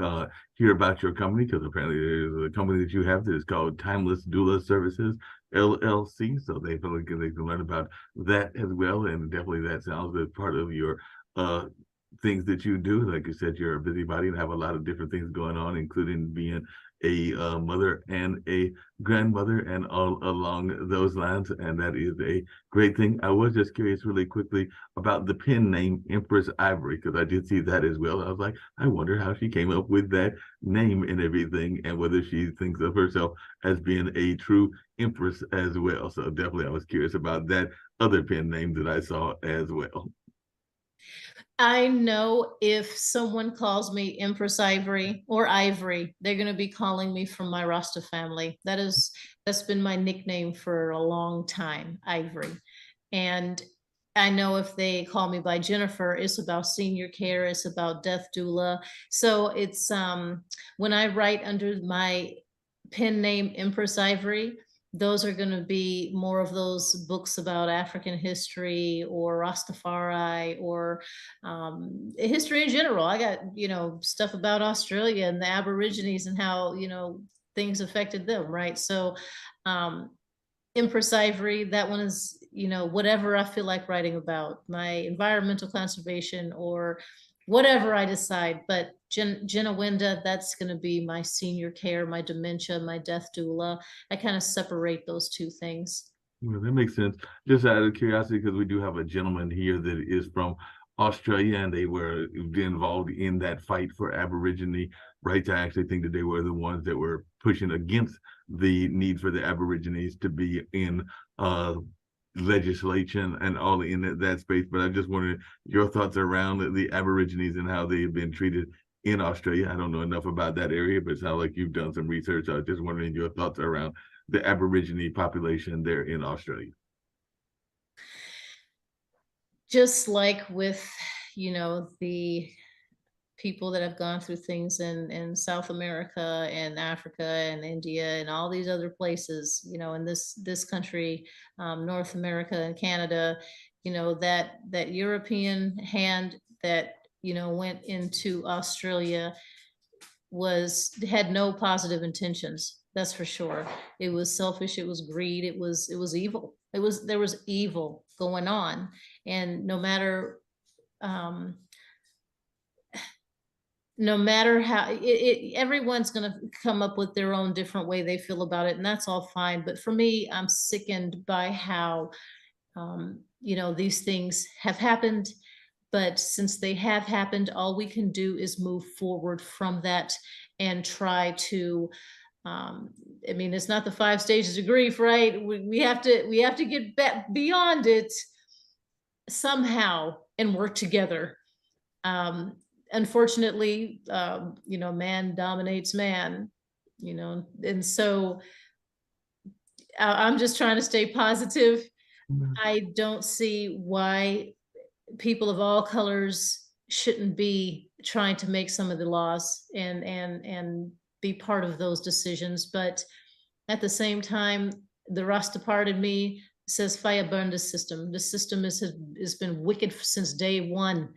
hear about your company, because apparently there's a company that you have that is called Timeless Doula Services LLC. So they feel like they can learn about that as well. And definitely that sounds as part of your uh, things that you do. Like you said, you're a busybody and have a lot of different things going on, including being a mother and a grandmother and all along those lines. And that is a great thing. I was just curious really quickly about the pen name Empress Ivory, because I did see that as well. I was like, I wonder how she came up with that name and everything, and whether she thinks of herself as being a true empress as well. So definitely I was curious about that other pen name that I saw as well. I know if someone calls me Empress Ivory or Ivory, they're going to be calling me from my Rasta family. That's been my nickname for a long time, Ivory. And I know if they call me by Jennifer, it's about senior care, it's about death doula. So it's when I write under my pen name Empress Ivory, those are going to be more of those books about African history or Rastafari or history in general. I got, stuff about Australia and the Aborigines and how, things affected them, right? So um, Empress Ivory, that one is, whatever I feel like writing about, my environmental conservation or whatever I decide. But Jenna Wenda, that's going to be my senior care, my dementia, my death doula. I kind of separate those two things. Well, that makes sense. Just out of curiosity, because we do have a gentleman here that is from Australia, and they were involved in that fight for Aborigine rights. I actually think that they were the ones that were pushing against the need for the Aborigines to be in legislation and all in that space. But I just wondered your thoughts around the Aborigines and how they have been treated in Australia. I don't know enough about that area, but it sounds like you've done some research. I was just wondering your thoughts around the Aborigine population there in Australia. Just like with, the people that have gone through things in South America and Africa and India and all these other places, in this country, North America and Canada, that European hand that went into Australia had no positive intentions. That's for sure. It was selfish. It was greed. It was evil. There was evil going on, and um, no matter how everyone's going to come up with their own different way they feel about it, and that's all fine. But for me, I'm sickened by how these things have happened. But since they have happened, all we can do is move forward from that and try to I mean, it's not the 5 stages of grief, right? We have to get back beyond it somehow and work together. um, Unfortunately, man dominates man, and so I'm just trying to stay positive. I don't see why people of all colors shouldn't be trying to make some of the laws and be part of those decisions. But at the same time, the Rasta part of me says fire burn the system. The system has been wicked since day one,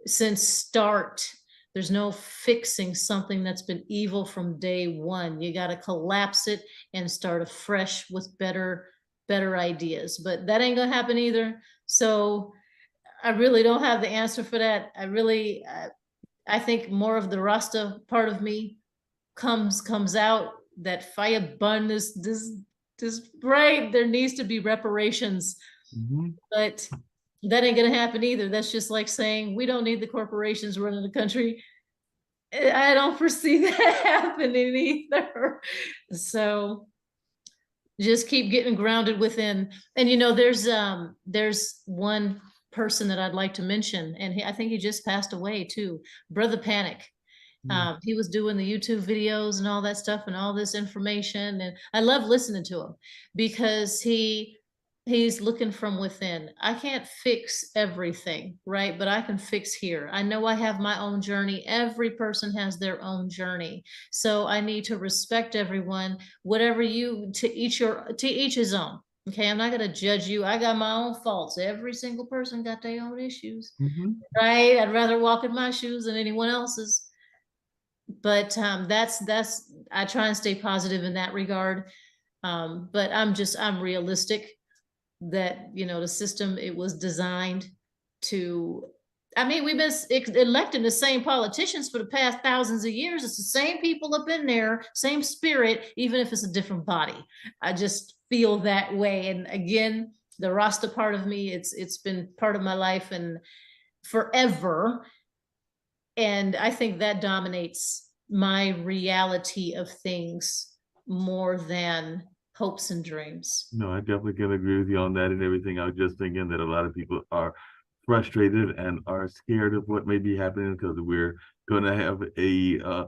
since start. There's no fixing something that's been evil from day one. You got to collapse it and start afresh with better better ideas, but that ain't gonna happen either. So I really don't have the answer for that. I think more of the Rasta part of me comes out, that fire burn this right. There needs to be reparations, Mhm. but that ain't gonna happen either. That's just like saying we don't need the corporations running the country. I don't foresee that happening either. So just keep getting grounded within. And there's one person that I'd like to mention, and I think he just passed away too, Brother Panic. Mm. He was doing the YouTube videos and all that stuff and all this information, and I love listening to him because he's looking from within. I can't fix everything, right? But I can fix here. I know I have my own journey. Every person has their own journey. So I need to respect everyone, whatever you to each his own. Okay, I'm not going to judge you. I got my own faults. Every single person got their own issues, Mhm. right? I'd rather walk in my shoes than anyone else's. But that's I try and stay positive in that regard. But I'm realistic that the system, it was designed to, I mean, we've been electing the same politicians for the past thousands of years. It's the same people up in there, same spirit, even if it's a different body. I just feel that way. And again, the Rasta part of me, it's been part of my life and forever. And I think that dominates my reality of things more than hopes and dreams. No, I definitely can agree with you on that and everything. I was just thinking that a lot of people are frustrated and are scared of what may be happening because we're going to have a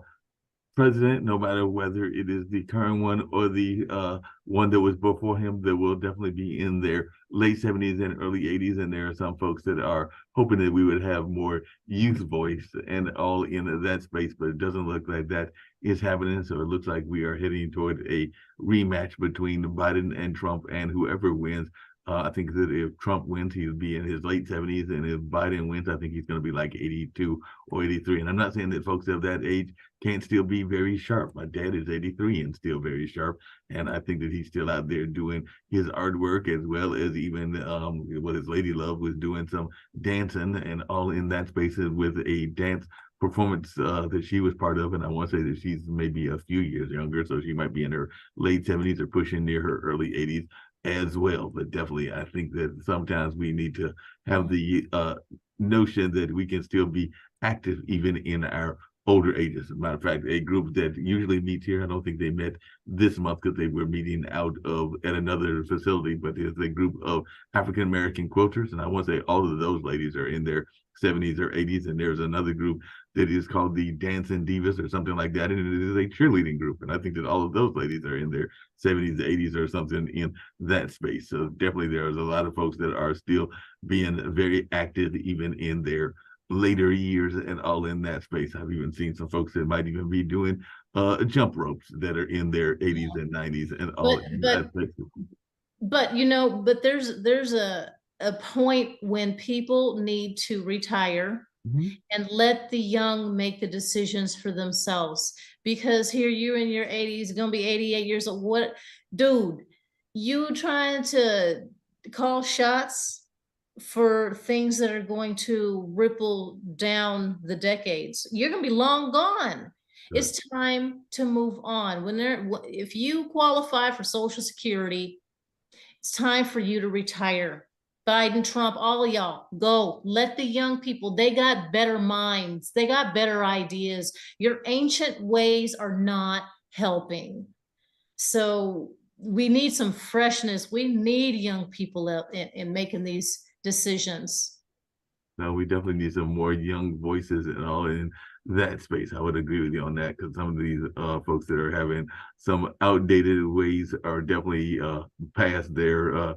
president, no matter whether it is the current one or the one that was before him, that will definitely be in their late 70s and early 80s. And there are some folks that are hoping that we would have more youth voice and all in that space, but it doesn't look like that is happening. So it looks like we are heading toward a rematch between Biden and Trump, and whoever wins. I think that if Trump wins, he'll be in his late 70s, and if Biden wins, I think he's going to be like 82 or 83. And I'm not saying that folks of that age can't still be very sharp. My dad is 83 and still very sharp. And I think that he's still out there doing his artwork, as well as even what his lady love was doing some dancing and all in that space with a dance performance that she was part of. And I want to say that she's maybe a few years younger, so she might be in her late 70s or pushing near her early 80s as well. But definitely, I think that sometimes we need to have the notion that we can still be active even in our older ages. As a matter of fact, a group that usually meets here, I don't think they met this month because they were meeting out of at another facility, but there's a group of African American quilters, and I want to say all of those ladies are in their 70s or 80s, and there's another group that is called the Dancing Divas or something like that, and it is a cheerleading group, and I think that all of those ladies are in their 70s, 80s, or something in that space. So definitely there's a lot of folks that are still being very active even in their later years and all in that space. I've even seen some folks that might even be doing jump ropes that are in their 80s and 90s and all But in but that space. but there's a point when people need to retire Mm-hmm. and let the young make the decisions for themselves. Because here you're in your 80s, gonna be 88 years old. What, dude, you trying to call shots for things that are going to ripple down the decades? You're gonna be long gone. Right. It's time to move on. If you qualify for Social Security, it's time for you to retire. Biden, Trump, all of y'all, go. Let the young people, they got better minds. They got better ideas. Your ancient ways are not helping. So we need some freshness. We need young people in making these decisions. No, we definitely need some more young voices and all in that space. I would agree with you on that because some of these folks that are having some outdated ways are definitely past their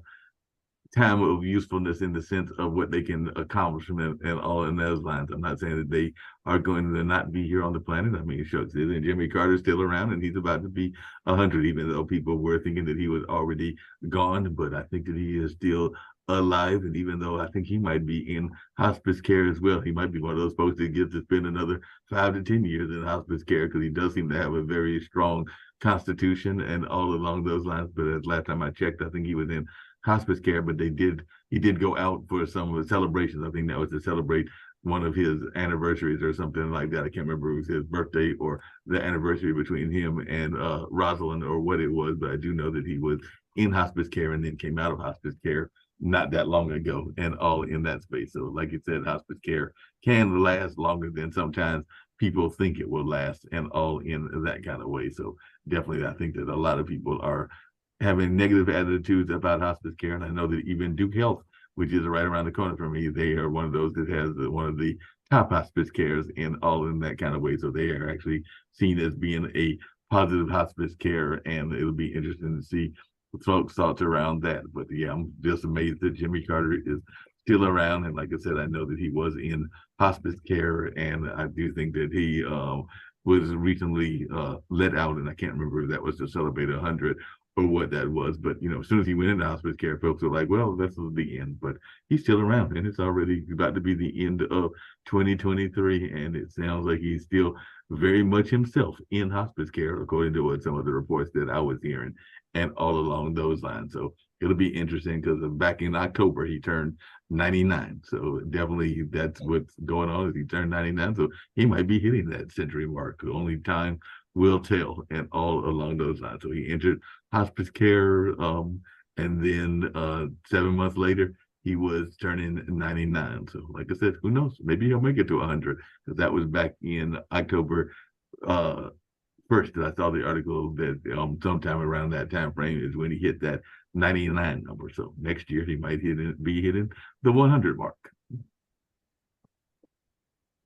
time of usefulness in the sense of what they can accomplish and all in those lines. I'm not saying that they are going to not be here on the planet. I mean, shucks, and Jimmy Carter's still around, and he's about to be 100, even though people were thinking that he was already gone. But I think that he is still alive, and even though I think he might be in hospice care as well, he might be one of those folks that gets to spend another 5 to 10 years in hospice care because he does seem to have a very strong constitution and all along those lines. But as last time I checked, I think he was in hospice care, but he did go out for some of the celebrations. I think that was to celebrate one of his anniversaries or something like that. I can't remember if it was his birthday or the anniversary between him and Rosalind or what it was, but I do know that he was in hospice care and then came out of hospice care not that long ago and all in that space. So like you said, hospice care can last longer than sometimes people think it will last and all in that kind of way. So definitely I think that a lot of people are having negative attitudes about hospice care. And I know that even Duke Health, which is right around the corner from me, they are one of those that has one of the top hospice cares in all in that kind of way. So they are actually seen as being a positive hospice care. And it'll be interesting to see folks' thoughts around that. But yeah, I'm just amazed that Jimmy Carter is still around. And like I said, I know that he was in hospice care. And I do think that he was recently let out. And I can't remember if that was to celebrate 100 or what that was. But as soon as he went into hospice care, folks were like, well, this is the end. But he's still around, and it's already about to be the end of 2023. And it sounds like he's still very much himself in hospice care, according to what some of the reports that I was hearing, and all along those lines. So it'll be interesting because back in October, he turned 99. So definitely that's what's going on is he turned 99. So he might be hitting that century mark. Only time will tell, and all along those lines. So he entered hospice care, and then 7 months later, he was turning 99. So, like I said, who knows? Maybe he'll make it to 100 because that was back in October 1st that I saw the article that sometime around that time frame is when he hit that 99 number. So next year he might be hitting the 100 mark.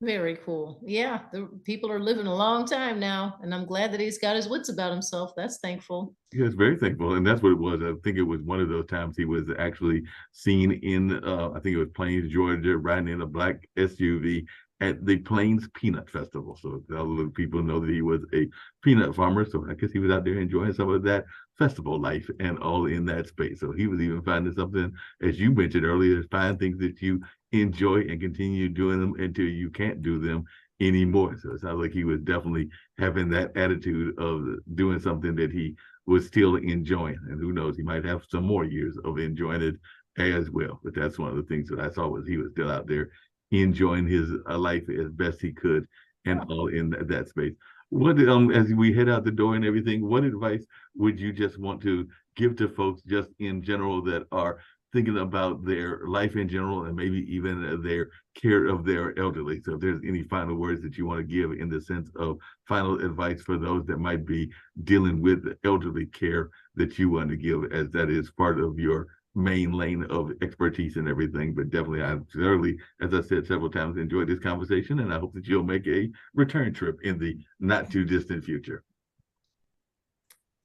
Very cool. Yeah, the people are living a long time now, and I'm glad that he's got his wits about himself. That's thankful. He was very thankful, and that's what it was. I think it was one of those times he was actually seen in, I think it was Plains, Georgia, riding in a black SUV at the Plains Peanut Festival. So all the people know that he was a peanut farmer. So I guess he was out there enjoying some of that festival life and all in that space. So he was even finding something, as you mentioned earlier, find things that you enjoy and continue doing them until you can't do them anymore. So it sounds like he was definitely having that attitude of doing something that he was still enjoying. And who knows, he might have some more years of enjoying it as well. But that's one of the things that I saw was he was still out there enjoying his life as best he could and all in that space. What as we head out the door and everything, what advice would you just want to give to folks just in general that are thinking about their life in general and maybe even their care of their elderly? So if there's any final words that you want to give in the sense of final advice for those that might be dealing with elderly care that you want to give, as that is part of your main lane of expertise and everything. But definitely, I certainly, as I said several times, enjoyed this conversation, and I hope that you'll make a return trip in the not too distant future.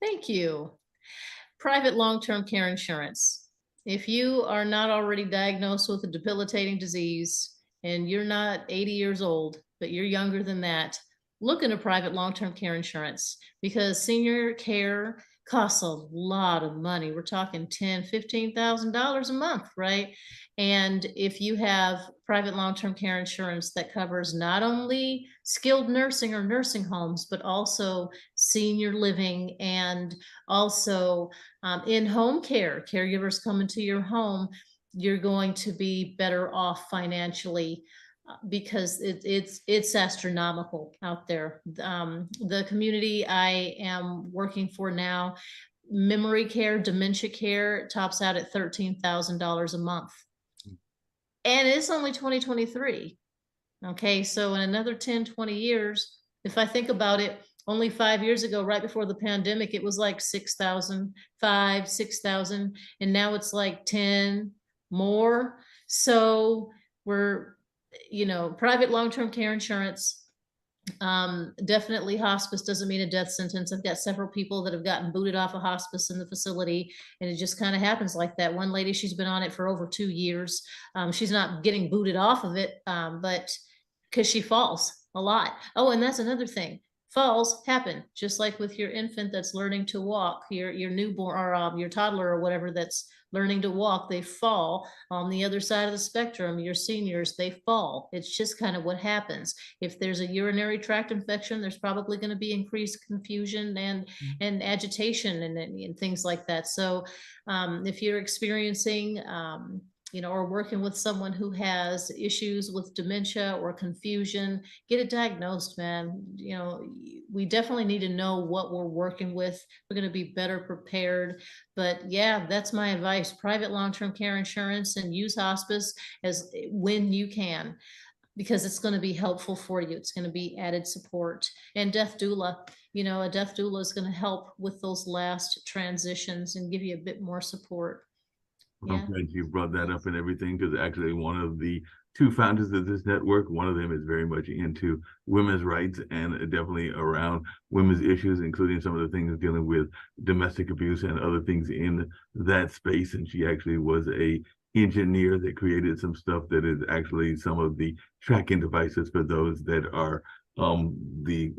Thank you. Private long-term care insurance. If you are not already diagnosed with a debilitating disease and you're not 80 years old, but you're younger than that, look into private long-term care insurance because senior care costs a lot of money. We're talking $10,000, $15,000 a month, right? And if you have private long-term care insurance that covers not only skilled nursing or nursing homes, but also senior living and also in-home care, caregivers come into your home, you're going to be better off financially because it's astronomical out there. The community I am working for now, memory care, dementia care, tops out at $13,000 a month. And it's only 2023. Okay, so in another 10, 20 years, if I think about it, only 5 years ago, right before the pandemic, it was like 6,000, 6,000, and now it's like 10 more. So we're, private long-term care insurance, Definitely hospice doesn't mean a death sentence. I've got several people that have gotten booted off a hospice in the facility, and it just kind of happens like that. One lady, she's been on it for over 2 years. She's not getting booted off of it, but because she falls a lot. Oh, and that's another thing. Falls happen just like with your infant that's learning to walk, your newborn or your toddler or whatever that's learning to walk. They fall. On the other side of the spectrum, your seniors, they fall. It's just kind of what happens. If there's a urinary tract infection, there's probably going to be increased confusion and agitation and things like that. So if you're experiencing or working with someone who has issues with dementia or confusion, get it diagnosed, man. We definitely need to know what we're working with. We're going to be better prepared. But yeah, that's my advice. Private long-term care insurance and use hospice as when you can, because it's going to be helpful for you. It's going to be added support. And death doula, a death doula is going to help with those last transitions and give you a bit more support. I'm Yeah. glad you brought that up and everything, because actually one of the two founders of this network, one of them is very much into women's rights and definitely around women's issues, including some of the things dealing with domestic abuse and other things in that space. And she actually was a engineer that created some stuff that is actually some of the tracking devices for those that are the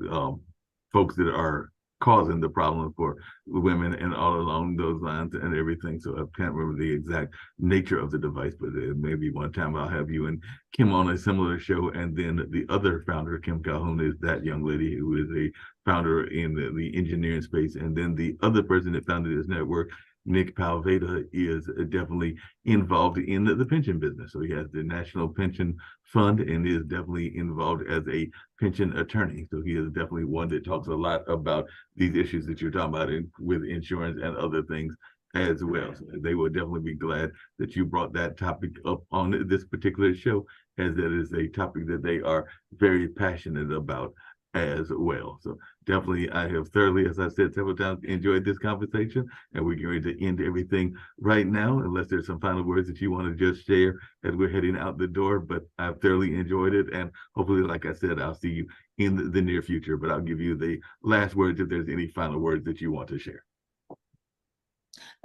folks that are causing the problem for women and all along those lines and everything. So I can't remember the exact nature of the device, but maybe one time I'll have you and Kim on a similar show. And then the other founder, Kim Calhoun, is that young lady who is a founder in the engineering space. And then the other person that founded this network, Nick Palveda, is definitely involved in the pension business. So he has the National Pension Fund and is definitely involved as a pension attorney. So he is definitely one that talks a lot about these issues that you're talking about with insurance and other things as well. So they will definitely be glad that you brought that topic up on this particular show, as that is a topic that they are very passionate about as well. So definitely, I have thoroughly, as I said several times, enjoyed this conversation, and we're going to end everything right now, unless there's some final words that you want to just share as we're heading out the door. But I've thoroughly enjoyed it, and hopefully, like I said, I'll see you in the near future. But I'll give you the last words if there's any final words that you want to share.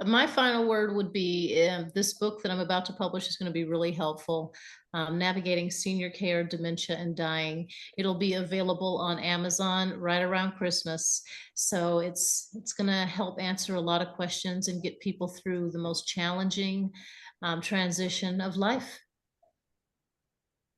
My final word would be this book that I'm about to publish is going to be really helpful. Navigating Senior Care, Dementia, and Dying. It'll be available on Amazon right around Christmas. So it's going to help answer a lot of questions and get people through the most challenging transition of life.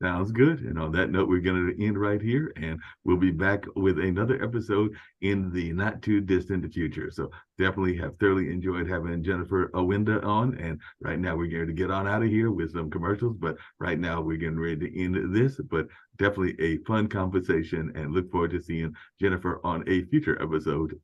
Sounds good. And on that note, we're going to end right here, and we'll be back with another episode in the not too distant future. So definitely have thoroughly enjoyed having Jennifer Owinda on. And right now we're going to get on out of here with some commercials. But right now we're getting ready to end this. But definitely a fun conversation, and look forward to seeing Jennifer on a future episode.